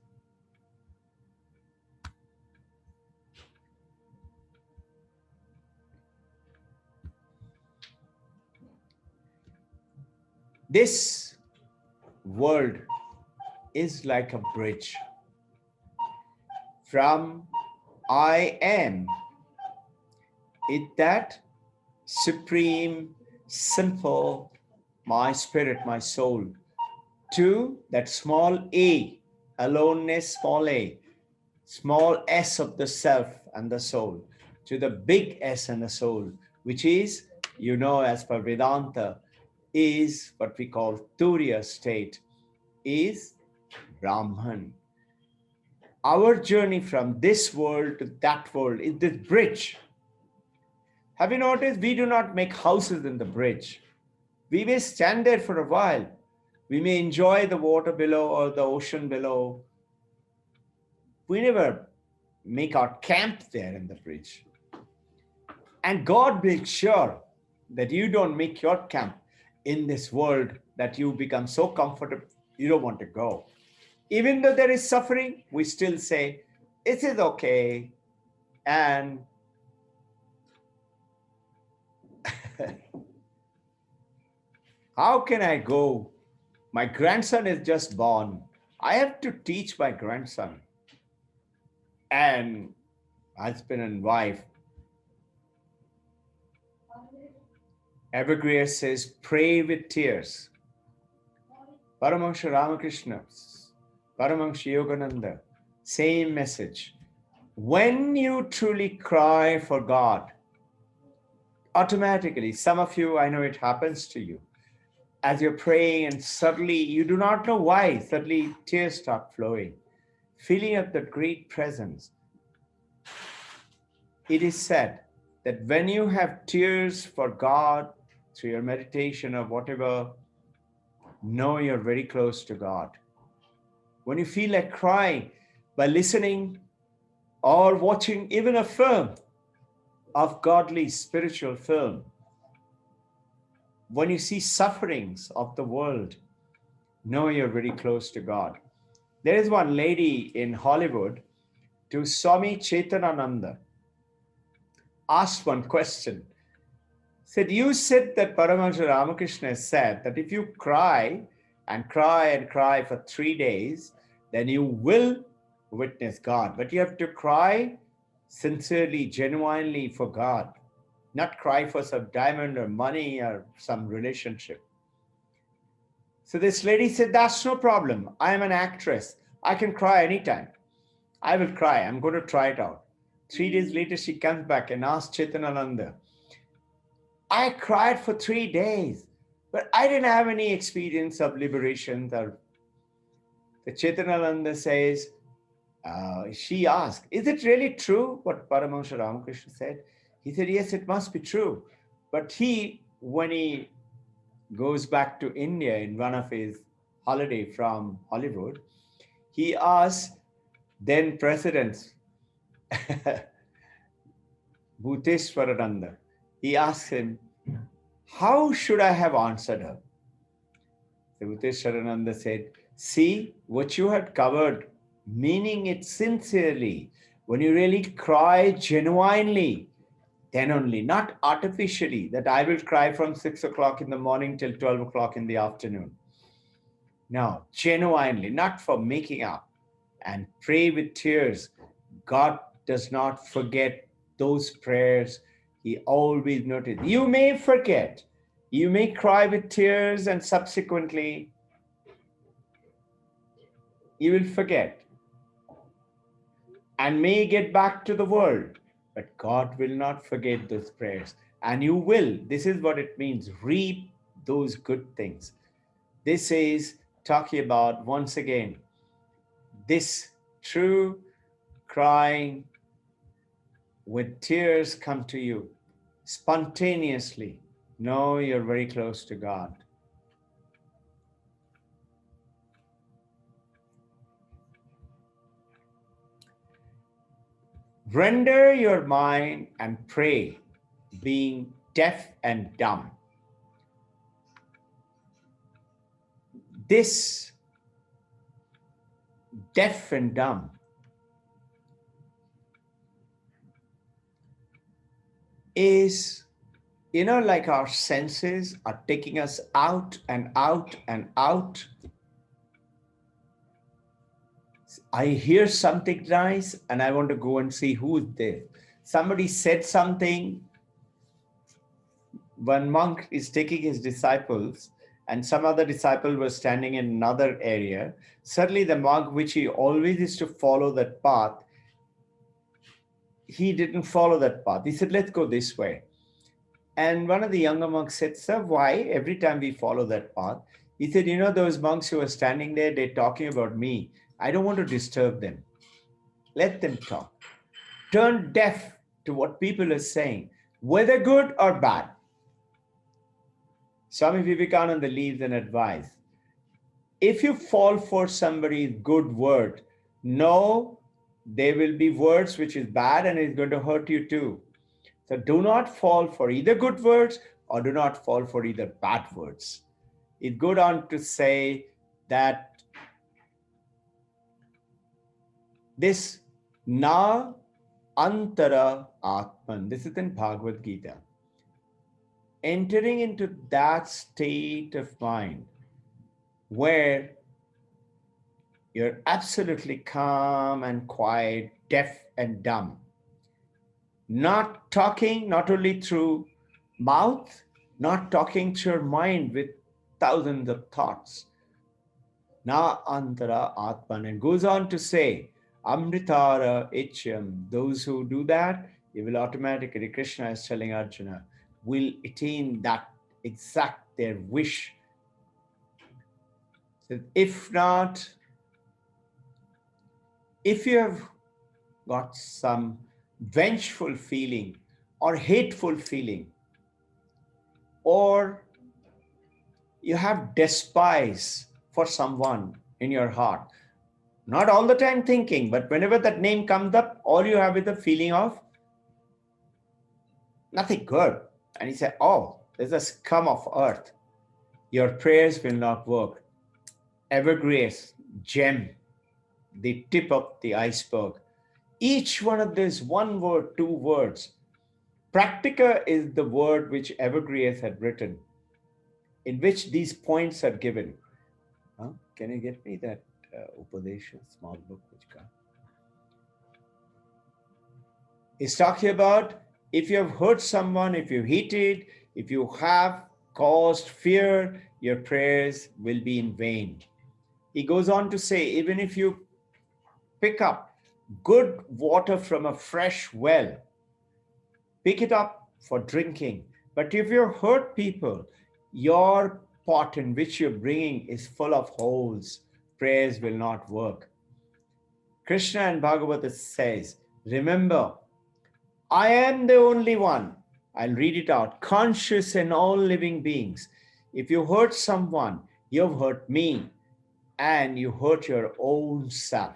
This world is like a bridge. from I am, it that supreme, simple, my spirit, my soul, to that small a, aloneness, small s of the self and the soul, to the big S and the soul, which is, as per Vedanta, is what we call Turiya state, is Brahman. Our journey from this world to that world is this bridge. Have you noticed we do not make houses in the bridge? We may stand there for a while. We may enjoy the water below or the ocean below. We never make our camp there in the bridge. And God makes sure that you don't make your camp in this world that you become so comfortable you don't want to go. Even though there is suffering, we still say, it is okay. And how can I go? My grandson is just born. I have to teach my grandson. And husband and wife. Evergreen says, pray with tears. Paramahansa Ramakrishna, Paramahansa Yogananda, same message. When you truly cry for God, automatically, some of you, I know it happens to you, as you're praying and suddenly, you do not know why, suddenly tears start flowing, feeling of the great presence. It is said that when you have tears for God through your meditation or whatever, know you're very close to God. When you feel like crying by listening or watching even a film of godly spiritual film, when you see sufferings of the world, know you're very close to God. There is one lady in Hollywood, to Swami Chaitanananda, asked one question. Said, you said that Paramahansa Ramakrishna said that if you cry and cry and cry for 3 days, then you will witness God. But you have to cry sincerely, genuinely for God, not cry for some diamond or money or some relationship. So this lady said, that's no problem. I am an actress. I can cry anytime. I will cry. I'm going to try it out. 3 days later, she comes back and asks Chaitanananda, I cried for 3 days, but I didn't have any experience of liberation. The Chaitanananda says, she asked, is it really true what Paramahansa Ramakrishna said? He said, yes, it must be true. But when he goes back to India in one of his holiday from Hollywood, he asks then President Bhuteshwarananda, he asks him, how should I have answered her? So Bhuteshwarananda said, see what you had covered, meaning it sincerely. When you really cry genuinely, then only, not artificially, that I will cry from 6 o'clock in the morning till 12 o'clock in the afternoon. No, genuinely, not for making up. And pray with tears. God does not forget those prayers. He always noted. You may forget. You may cry with tears and subsequently you will forget and may get back to the world. But God will not forget those prayers. And you will. This is what it means. Reap those good things. This is talking about, once again, this true crying with tears come to you spontaneously. Know you're very close to God. Render your mind and pray, being deaf and dumb. This deaf and dumb is, like our senses are taking us out and out and out. I hear something nice and I want to go and see who's there. Somebody said something. One monk is taking his disciples, and some other disciple was standing in another area. Suddenly, the monk, which he always used to follow that path, he didn't follow that path. He said, let's go this way. And one of the younger monks said, sir, why every time we follow that path? He said, those monks who are standing there, they're talking about me. I don't want to disturb them. Let them talk. Turn deaf to what people are saying, whether good or bad. Swami Vivekananda leaves an advice. If you fall for somebody's good word, know there will be words which is bad and it's going to hurt you too. So do not fall for either good words or do not fall for either bad words. It goes on to say that this na antara atman, this is in Bhagavad Gita, entering into that state of mind where you're absolutely calm and quiet, deaf and dumb, not talking, not only through mouth, not talking to your mind with thousands of thoughts. Na antara atman, and goes on to say, amritara ichyam, those who do that, you will automatically, Krishna is telling Arjuna, will attain that exact their wish. So if not, if you have got some vengeful feeling or hateful feeling, or you have despise for someone in your heart, not all the time thinking, but whenever that name comes up, all you have is a feeling of nothing good. And you say, oh, there's a scum of earth. Your prayers will not work. Evergrace, gem, the tip of the iceberg. Each one of these, one word, two words. Practica is the word which Evergrace had written, in which these points are given. Huh? Can you get me that Upadesha, small book which got? He's talking about if you have hurt someone, if you hated, if you have caused fear, your prayers will be in vain. He goes on to say, even if you pick up good water from a fresh well, pick it up for drinking. But if you hurt people, your pot in which you're bringing is full of holes. Prayers will not work. Krishna in Bhagavata says, remember, I am the only one. I'll read it out. Conscious in all living beings. If you hurt someone, you've hurt me, and you hurt your own self.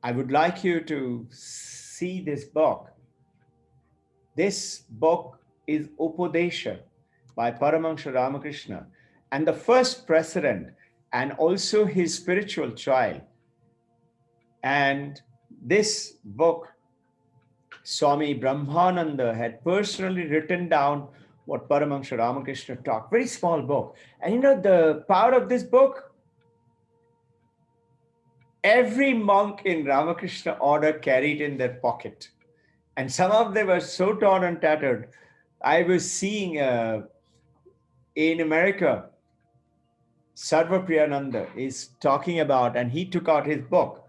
I would like you to see this book. This book is Upadesha by Paramahansa Ramakrishna, and the first president and also his spiritual child. And this book, Swami Brahmananda had personally written down what Paramahansa Ramakrishna taught. Very small book. And the power of this book? Every monk in Ramakrishna order carried in their pocket. And some of them were so torn and tattered. I was seeing in America, Sarva Priyananda is talking about, and he took out his book.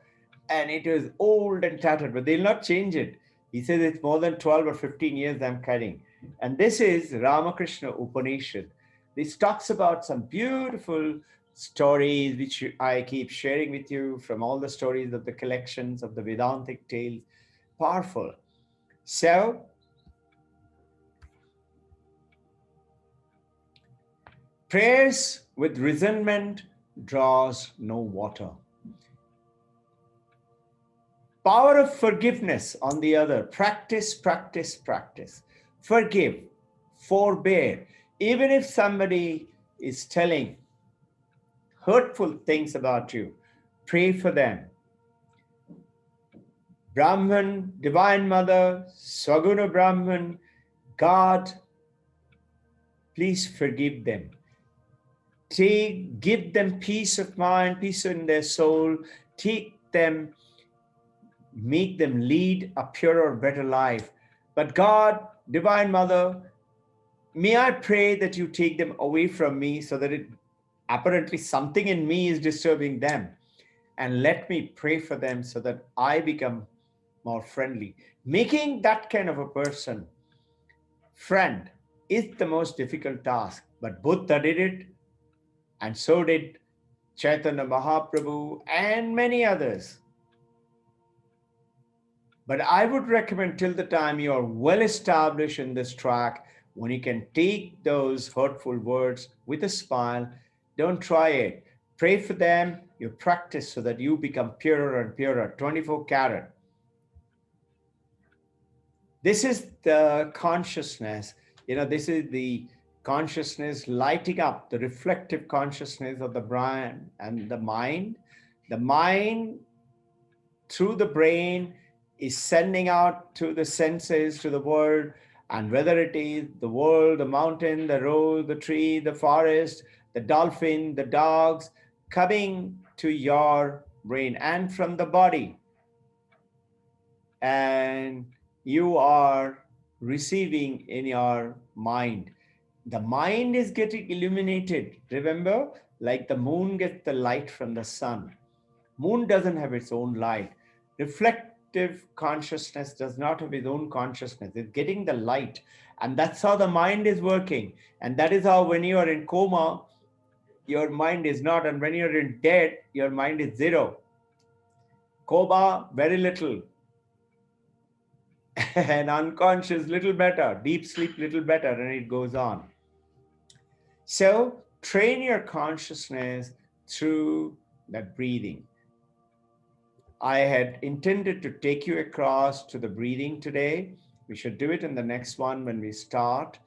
And it was old and tattered, but they'll not change it. He says it's more than 12 or 15 years I'm carrying. And this is Ramakrishna Upanishad. This talks about some beautiful stories, which I keep sharing with you from all the stories of the collections of the Vedantic tales. Powerful. So, prayers with resentment draws no water. Power of forgiveness, on the other, practice, practice, practice. Forgive, forbear. Even if somebody is telling hurtful things about you, pray for them. Brahman, Divine Mother, Swaguna Brahman, God, please forgive them. Give them peace of mind, peace in their soul. Make them lead a purer, better life. But God, Divine Mother, may I pray that you take them away from me so that apparently something in me is disturbing them. And let me pray for them so that I become more friendly. Making that kind of a person friend is the most difficult task. But Buddha did it, and so did Chaitanya Mahaprabhu and many others. But I would recommend till the time you are well established in this track, when you can take those hurtful words with a smile, don't try it. Pray for them, you practice so that you become purer and purer, 24 karat. This is the consciousness, this is the consciousness lighting up, the reflective consciousness of the brain and the mind. The mind, through the brain, is sending out to the senses, to the world, and whether it is the world, the mountain, the road, the tree, the forest, the dolphin, the dogs, coming to your brain and from the body. And you are receiving in your mind. The mind is getting illuminated. Remember, like the moon gets the light from the sun. Moon doesn't have its own light. Reflective consciousness does not have its own consciousness. It's getting the light. And that's how the mind is working. And that is how when you are in coma, your mind is not. And when you're in dead, your mind is zero. Coma, very little. And unconscious, little better. Deep sleep, little better. And it goes on. So train your consciousness through that breathing. I had intended to take you across to the breathing today. We should do it in the next one when we start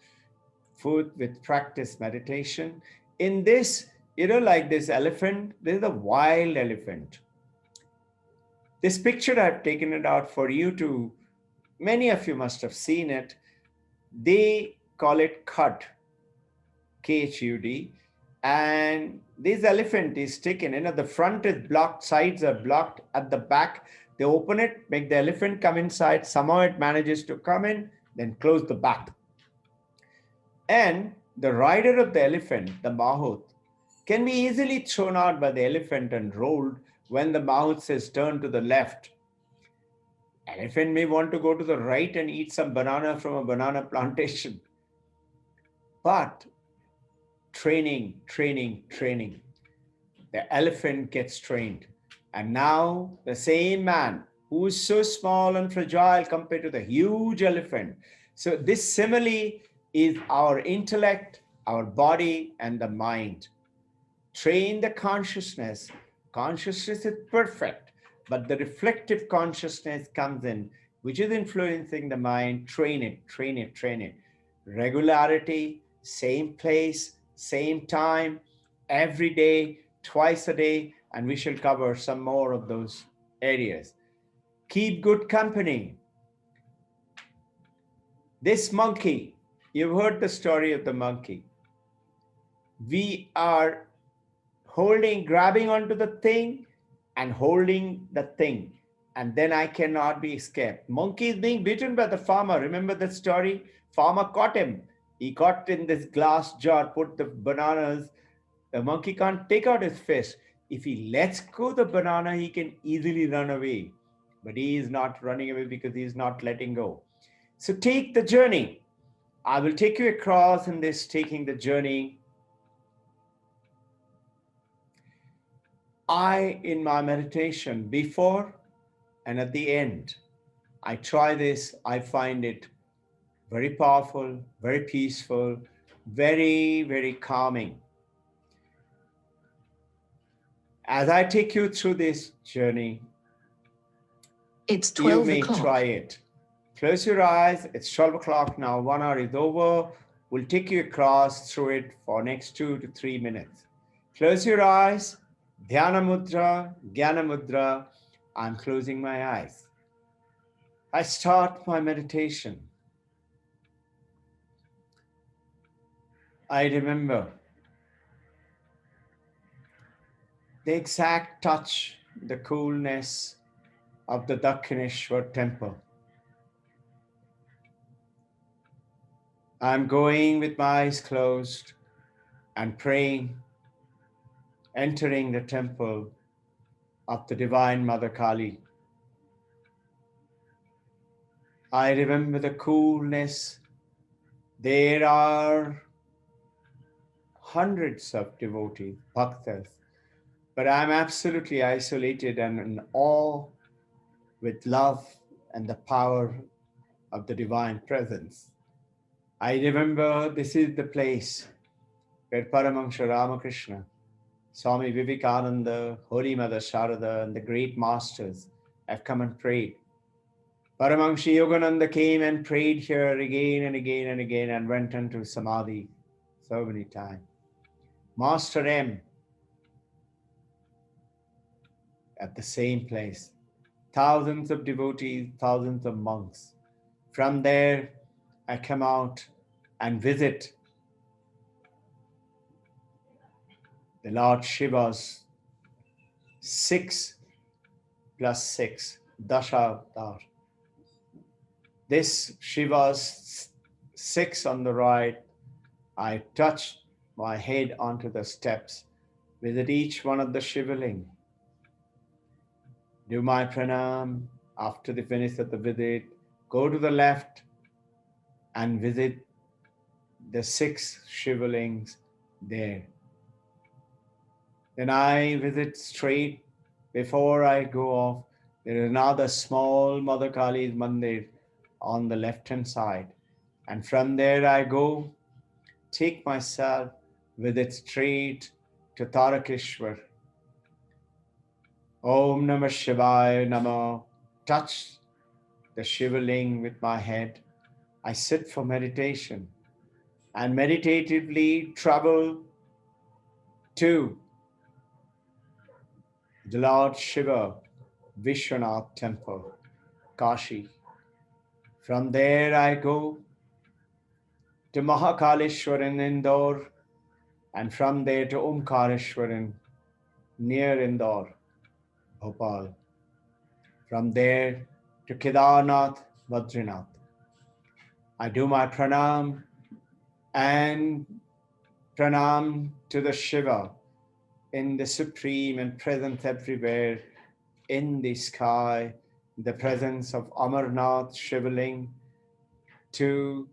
food with practice meditation. In this, like this elephant, this is a wild elephant. This picture, I've taken it out for you to, many of you must have seen it. They call it Khud, Khud. And this elephant is taken, the front is blocked, sides are blocked. At the back, they open it, make the elephant come inside. Somehow it manages to come in, then close the back. And the rider of the elephant, the Mahout, can be easily thrown out by the elephant and rolled when the Mahout says turn to the left. Elephant may want to go to the right and eat some banana from a banana plantation. But training. The elephant gets trained. And now the same man who is so small and fragile compared to the huge elephant. So this simile is our intellect, our body, and the mind. Train the consciousness. Consciousness is perfect, but the reflective consciousness comes in, which is influencing the mind. Train it. Regularity, same place, same time, every day, twice a day, and we shall cover some more of those areas. Keep good company. This monkey, you've heard the story of the monkey. We are grabbing onto the thing and holding the thing, and then I cannot be escaped. Monkey is being beaten by the farmer. Remember that story? Farmer caught him. He got in this glass jar, put the bananas. The monkey can't take out his fist. If he lets go the banana, he can easily run away. But he is not running away because he is not letting go. So take the journey. I will take you across in this taking the journey. In my meditation, before and at the end, I try this. I find it very powerful, very peaceful, very, very calming. As I take you through this journey, it's 12 you may o'clock. Try it. Close your eyes. It's 12 o'clock now. 1 hour is over. We'll take you across through it for next 2 to 3 minutes. Close your eyes. Dhyana Mudra, Jnana Mudra. I'm closing my eyes. I start my meditation. I remember the exact touch, the coolness of the Dakshineshwar temple. I'm going with my eyes closed and praying, entering the temple of the Divine Mother Kali. I remember the coolness. There are hundreds of devotees, bhaktas, but I'm absolutely isolated and in awe with love and the power of the divine presence. I remember this is the place where Paramahansa Ramakrishna, Swami Vivekananda, Holy Mother Sharada, and the great masters have come and prayed. Paramahansa Yogananda came and prayed here again and again and again and went into Samadhi so many times. Master M at the same place. Thousands of devotees, thousands of monks. From there, I come out and visit the Lord Shiva's 6 plus 6, Dasha-avatar. This Shiva's 6 on the right, I touch my head onto the steps, visit each one of the Shivaling, do my pranam. After the finish of the visit, go to the left and visit the 6 Shivalings there. Then I visit straight before I go off. There is another small Mother Kali's Mandir on the left hand side. And from there I go, take myself with it straight to Tarakeshwar. Om Namah Shivaya Namah. Touch the Shivaling with my head. I sit for meditation and meditatively travel to the Lord Shiva Vishwanath Temple, Kashi. From there I go to Mahakaleshwar in Indore, and from there to Omkareshwar near Indore, Bhopal. From there to Kedarnath, Badrinath. I do my pranam and pranam to the Shiva in the supreme and present everywhere in the sky, the presence of Amarnath Shivaling, to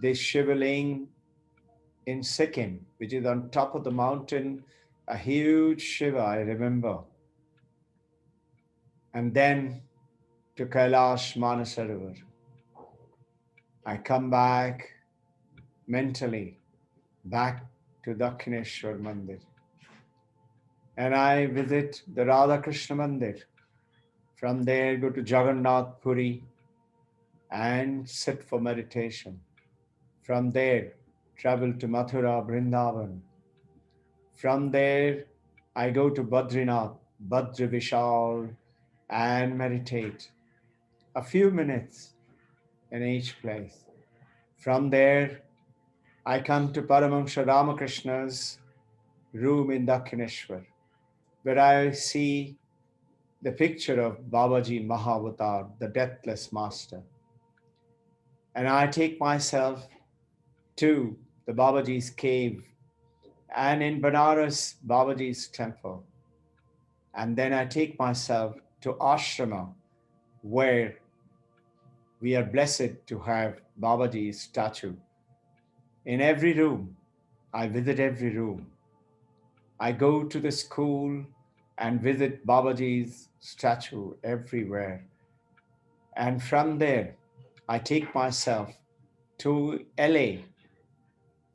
the Shivaling in Sikkim, which is on top of the mountain, a huge Shiva, I remember. And then to Kailash Manasarovar. I come back mentally, back to Dakshineshwar Mandir. And I visit the Radha Krishna Mandir. From there, go to Jagannath Puri and sit for meditation. From there, travel to Mathura, Vrindavan. From there, I go to Badrinath, Badri Vishal, and meditate. A few minutes in each place. From there, I come to Paramahansa Ramakrishna's room in Dakshineshwar, where I see the picture of Babaji Mahavatar, the Deathless Master. And I take myself to the Babaji's cave and in Banaras, Babaji's temple. And then I take myself to ashrama, where we are blessed to have Babaji's statue. In every room, I visit every room. I go to the school and visit Babaji's statue everywhere. And from there, I take myself to LA,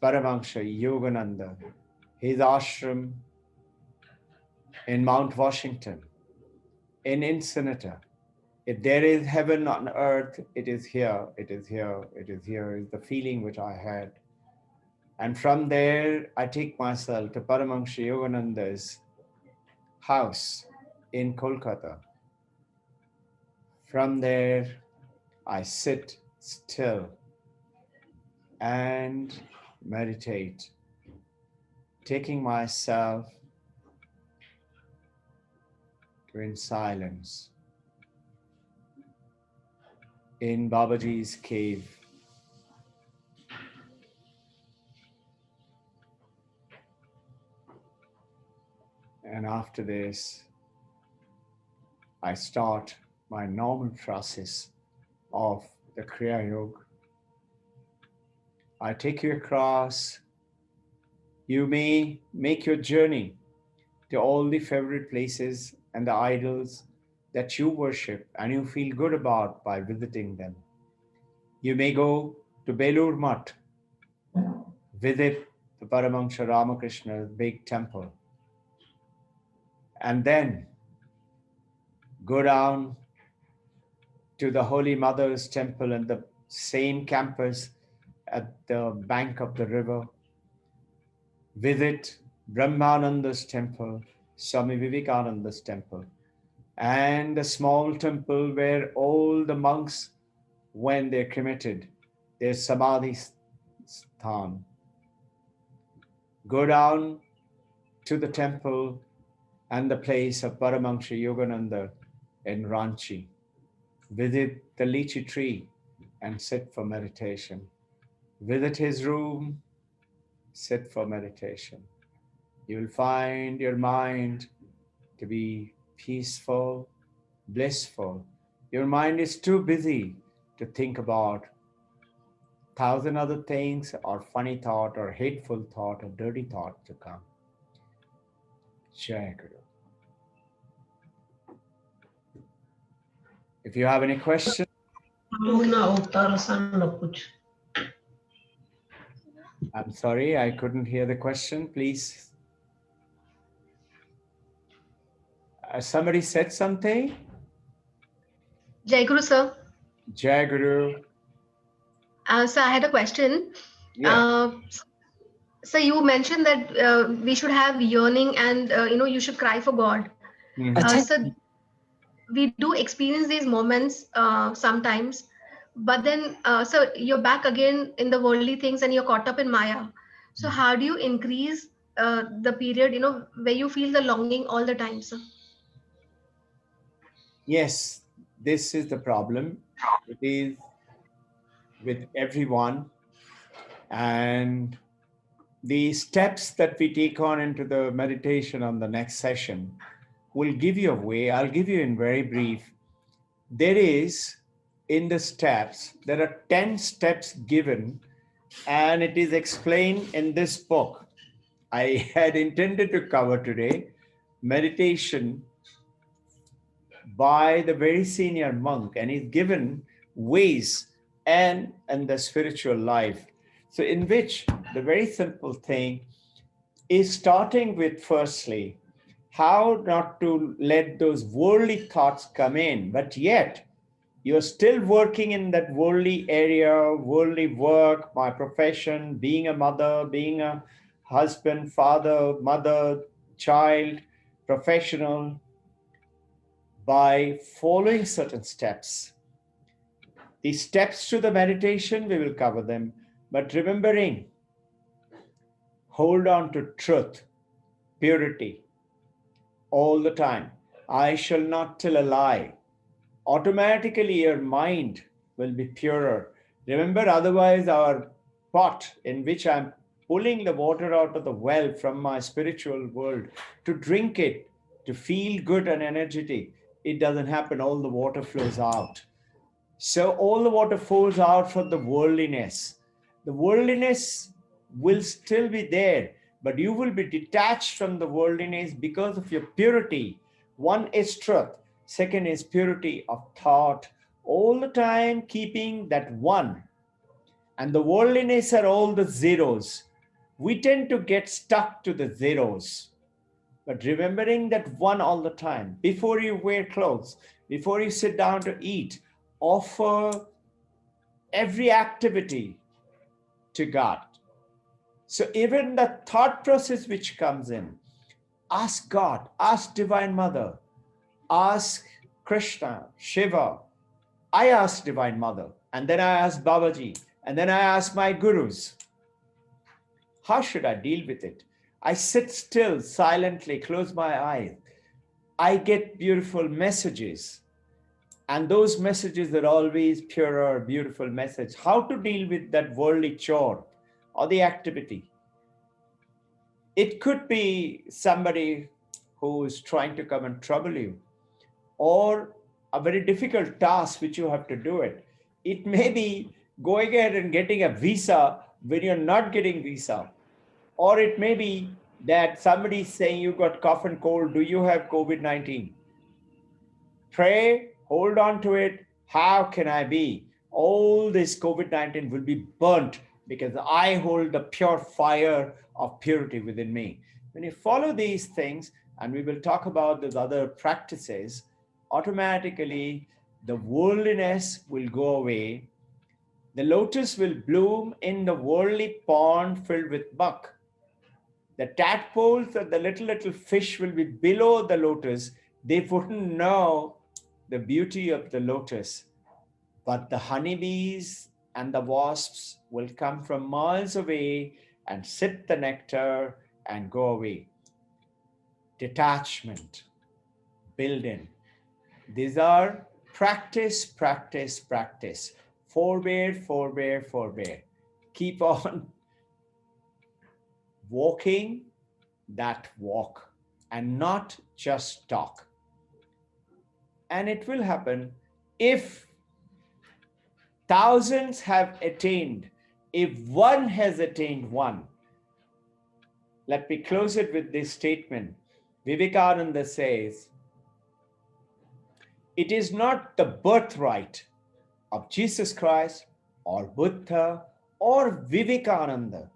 Paramahansa Yogananda, his ashram in Mount Washington, in Ensenada. If there is heaven on earth, it is here, it is here, it is here, is the feeling which I had. And from there, I take myself to Paramahansa Yogananda's house in Kolkata. From there, I sit still and meditate, taking myself to in silence in Babaji's cave. And after this, I start my normal process of the Kriya Yoga. I take you across. You may make your journey to all the favorite places and the idols that you worship and you feel good about by visiting them. You may go to Belur Mutt, visit the Paramahansa Ramakrishna's big temple, and then go down to the Holy Mother's temple in the same campus at the bank of the river. Visit Brahmananda's temple, Swami Vivekananda's temple, and the small temple where all the monks, when they're cremated, their samadhi sthan. Go down to the temple and the place of Paramahansa Yogananda in Ranchi. Visit the lychee tree and sit for meditation. Visit his room, sit for meditation. You will find your mind to be peaceful, blissful. Your mind is too busy to think about 1,000 other things or funny thought or hateful thought or dirty thought to come. Jai Guru. If you have any questions, I'm sorry, I couldn't hear the question. Please. Somebody said something? Jai Guru, sir. Jai Guru. So I had a question. Yeah. So you mentioned that we should have yearning and, you should cry for God. So we do experience these moments sometimes, but then, so you're back again in the worldly things and you're caught up in Maya. So how do you increase the period, where you feel the longing all the time, sir? Yes, this is the problem. It is with everyone. And the steps that we take on into the meditation on the next session will give you a way. I'll give you in very brief. There is, in the steps, there are 10 steps given, and it is explained in this book. I had intended to cover today meditation by the very senior monk, and he's given ways and the spiritual life. So in which the very simple thing is starting with, firstly, how not to let those worldly thoughts come in, but yet you're still working in that worldly area, worldly work, my profession, being a mother, being a husband, father, mother, child, professional, by following certain steps. The steps to the meditation, we will cover them, but remembering, hold on to truth, purity, all the time. I shall not tell a lie. Automatically your mind will be purer. Remember, otherwise our pot in which I'm pulling the water out of the well from my spiritual world to drink it, to feel good and energetic, it doesn't happen. All the water flows out. So all the water flows out from the worldliness. The worldliness will still be there, but you will be detached from the worldliness because of your purity. One is truth. Second is purity of thought. All the time keeping that one. And the worldliness are all the zeros. We tend to get stuck to the zeros. But remembering that one all the time, before you wear clothes, before you sit down to eat, offer every activity to God. So even the thought process which comes in, ask God, ask Divine Mother, ask Krishna, Shiva. I ask Divine Mother, and then I ask Babaji, and then I ask my gurus. How should I deal with it? I sit still, silently, close my eyes. I get beautiful messages. And those messages are always purer, beautiful message. How to deal with that worldly chore or the activity? It could be somebody who is trying to come and trouble you, or a very difficult task which you have to do it. It may be going ahead and getting a visa when you're not getting visa, or it may be that somebody is saying you got cough and cold. Do you have COVID-19? Pray, hold on to it. How can I be? All this COVID-19 will be burnt because I hold the pure fire of purity within me. When you follow these things, and we will talk about those other practices, automatically the worldliness will go away. The lotus will bloom in the worldly pond filled with muck. The tadpoles and the little fish will be below the lotus. They wouldn't know the beauty of the lotus, but the honeybees and the wasps will come from miles away and sip the nectar and go away. Detachment, build in. These are practice, practice, practice. Forbear, forbear, forbear. Keep on walking that walk and not just talk. And it will happen if thousands have attained, if one has attained one. Let me close it with this statement. Vivekananda says, it is not the birthright of Jesus Christ or Buddha or Vivekananda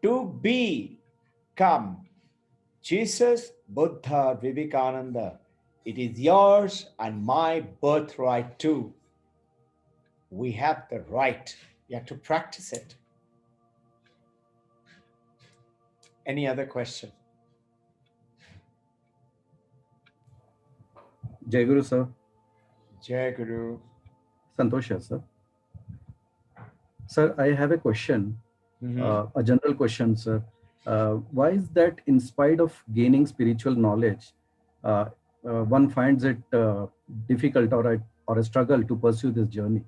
to become Jesus, Buddha, Vivekananda. It is yours and my birthright too. We have the right. You have to practice it. Any other question? Jai Guru, sir. Jai Guru. Santosha, sir. Sir, I have a question, a general question, sir. Why is that in spite of gaining spiritual knowledge, one finds it difficult or a struggle to pursue this journey?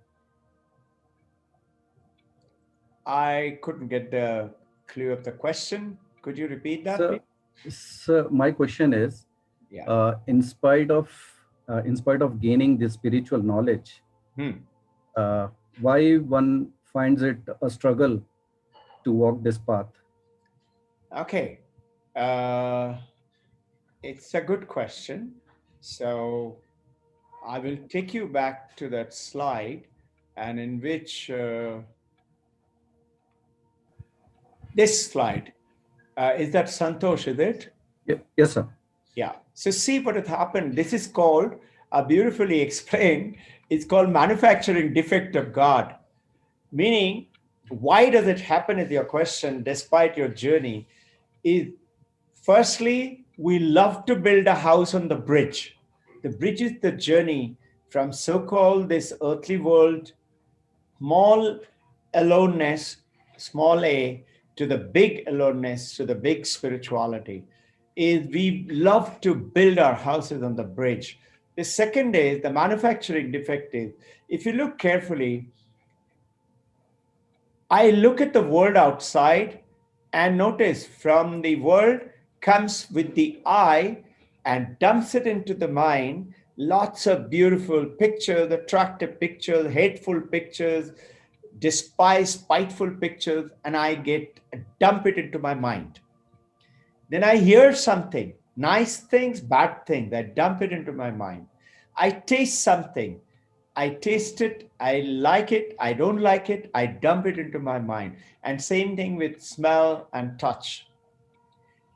I couldn't get the clue of the question. Could you repeat that, Sir, please? sir, my question is, in spite of gaining this spiritual knowledge, why one finds it a struggle to walk this path? Okay. It's a good question. So I will take you back to that slide, and in which this slide, is that Santosh, is it? Yes, sir. Yeah. So see what has happened. This is called, beautifully explained, it's called manufacturing defect of God. Meaning, why does it happen is your question, despite your journey, is firstly, we love to build a house on the bridge. The bridge is the journey from so-called this earthly world, small aloneness, small a, to the big aloneness, to the big spirituality. Is we love to build our houses on the bridge. The second is the manufacturing defect is, if you look carefully, I look at the world outside and notice from the world comes with the eye and dumps it into the mind, lots of beautiful pictures, attractive pictures, hateful pictures, despise, spiteful pictures, and I dump it into my mind. Then I hear something, nice things, bad things, I dump it into my mind. I taste something, I taste it, I like it, I don't like it, I dump it into my mind. And same thing with smell and touch.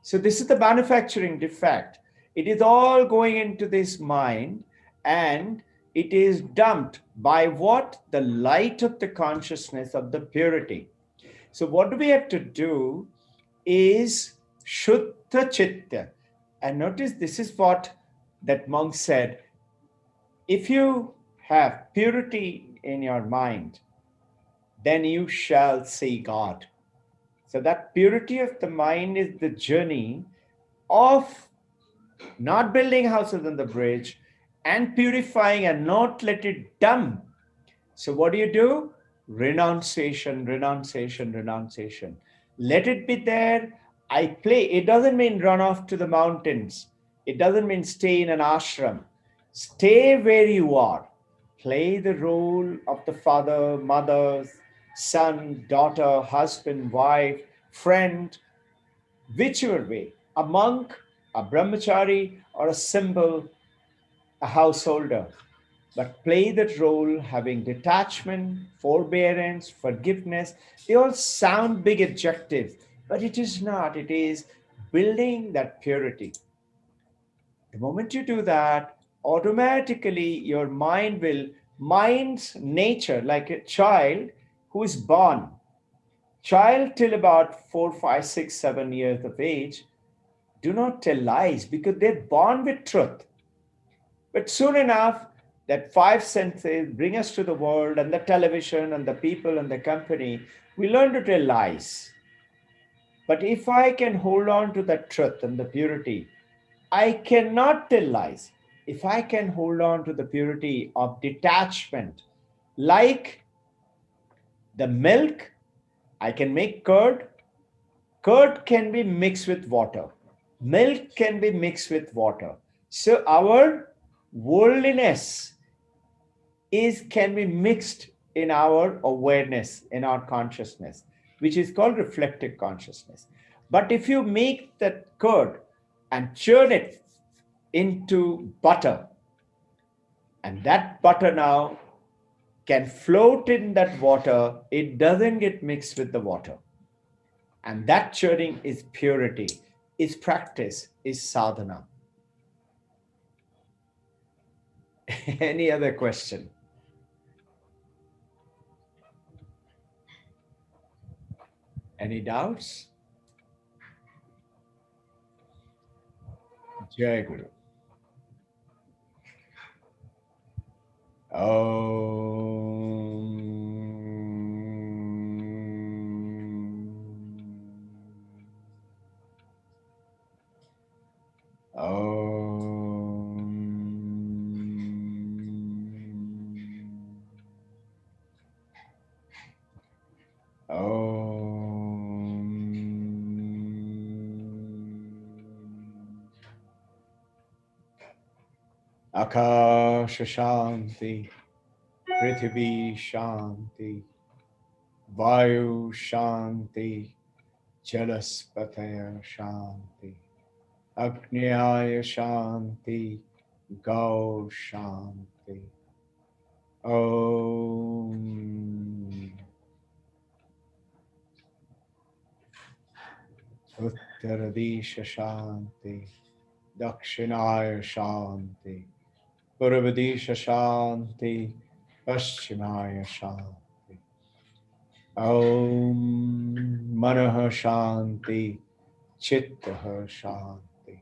So this is the manufacturing defect. It is all going into this mind, and it is dumped by what? The light of the consciousness of the purity. So what do we have to do is Shuddha Chitta. And notice this is what that monk said. If you have purity in your mind, then you shall see God. So that purity of the mind is the journey of not building houses on the bridge, and purifying and not let it dump. So what do? Renunciation, renunciation, renunciation. Let it be there. I play. It doesn't mean run off to the mountains. It doesn't mean stay in an ashram. Stay where you are. Play the role of the father, mother, son, daughter, husband, wife, friend, whichever way. A monk, a brahmachari, or a symbol, a householder, but play that role having detachment, forbearance, forgiveness. They all sound big adjectives, but it is not. It is building that purity. The moment you do that, automatically your mind's nature, like a child who is born, child till about 4, 5, 6, 7 years of age, do not tell lies because they're born with truth. But soon enough, that five senses bring us to the world and the television and the people and the company. We learn to tell lies. But if I can hold on to the truth and the purity, I cannot tell lies. If I can hold on to the purity of detachment, like the milk, I can make curd. Curd can be mixed with water. Milk can be mixed with water. So our worldliness is can be mixed in our awareness, in our consciousness, which is called reflective consciousness. But if you make that curd and churn it into butter, and that butter now can float in that water, it doesn't get mixed with the water. And that churning is purity, is practice, is sadhana. Any other question? Any doubts? Jai Guru. Akasha Shanti, Prithvi Shanti, Vayu Shanti, Jalaspataya Shanti, Agnyaya Shanti, Gau Shanti. Om Uttaradisha Shanti, Dakshinaya Shanti, Purvadisha Shanti, Paschimaya Shanti. Om Manaha Shanti, Chittaha Shanti.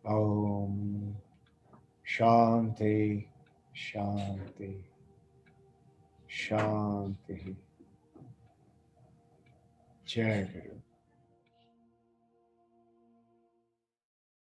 Om Shanti, Shanti, Shanti. Jai Guru.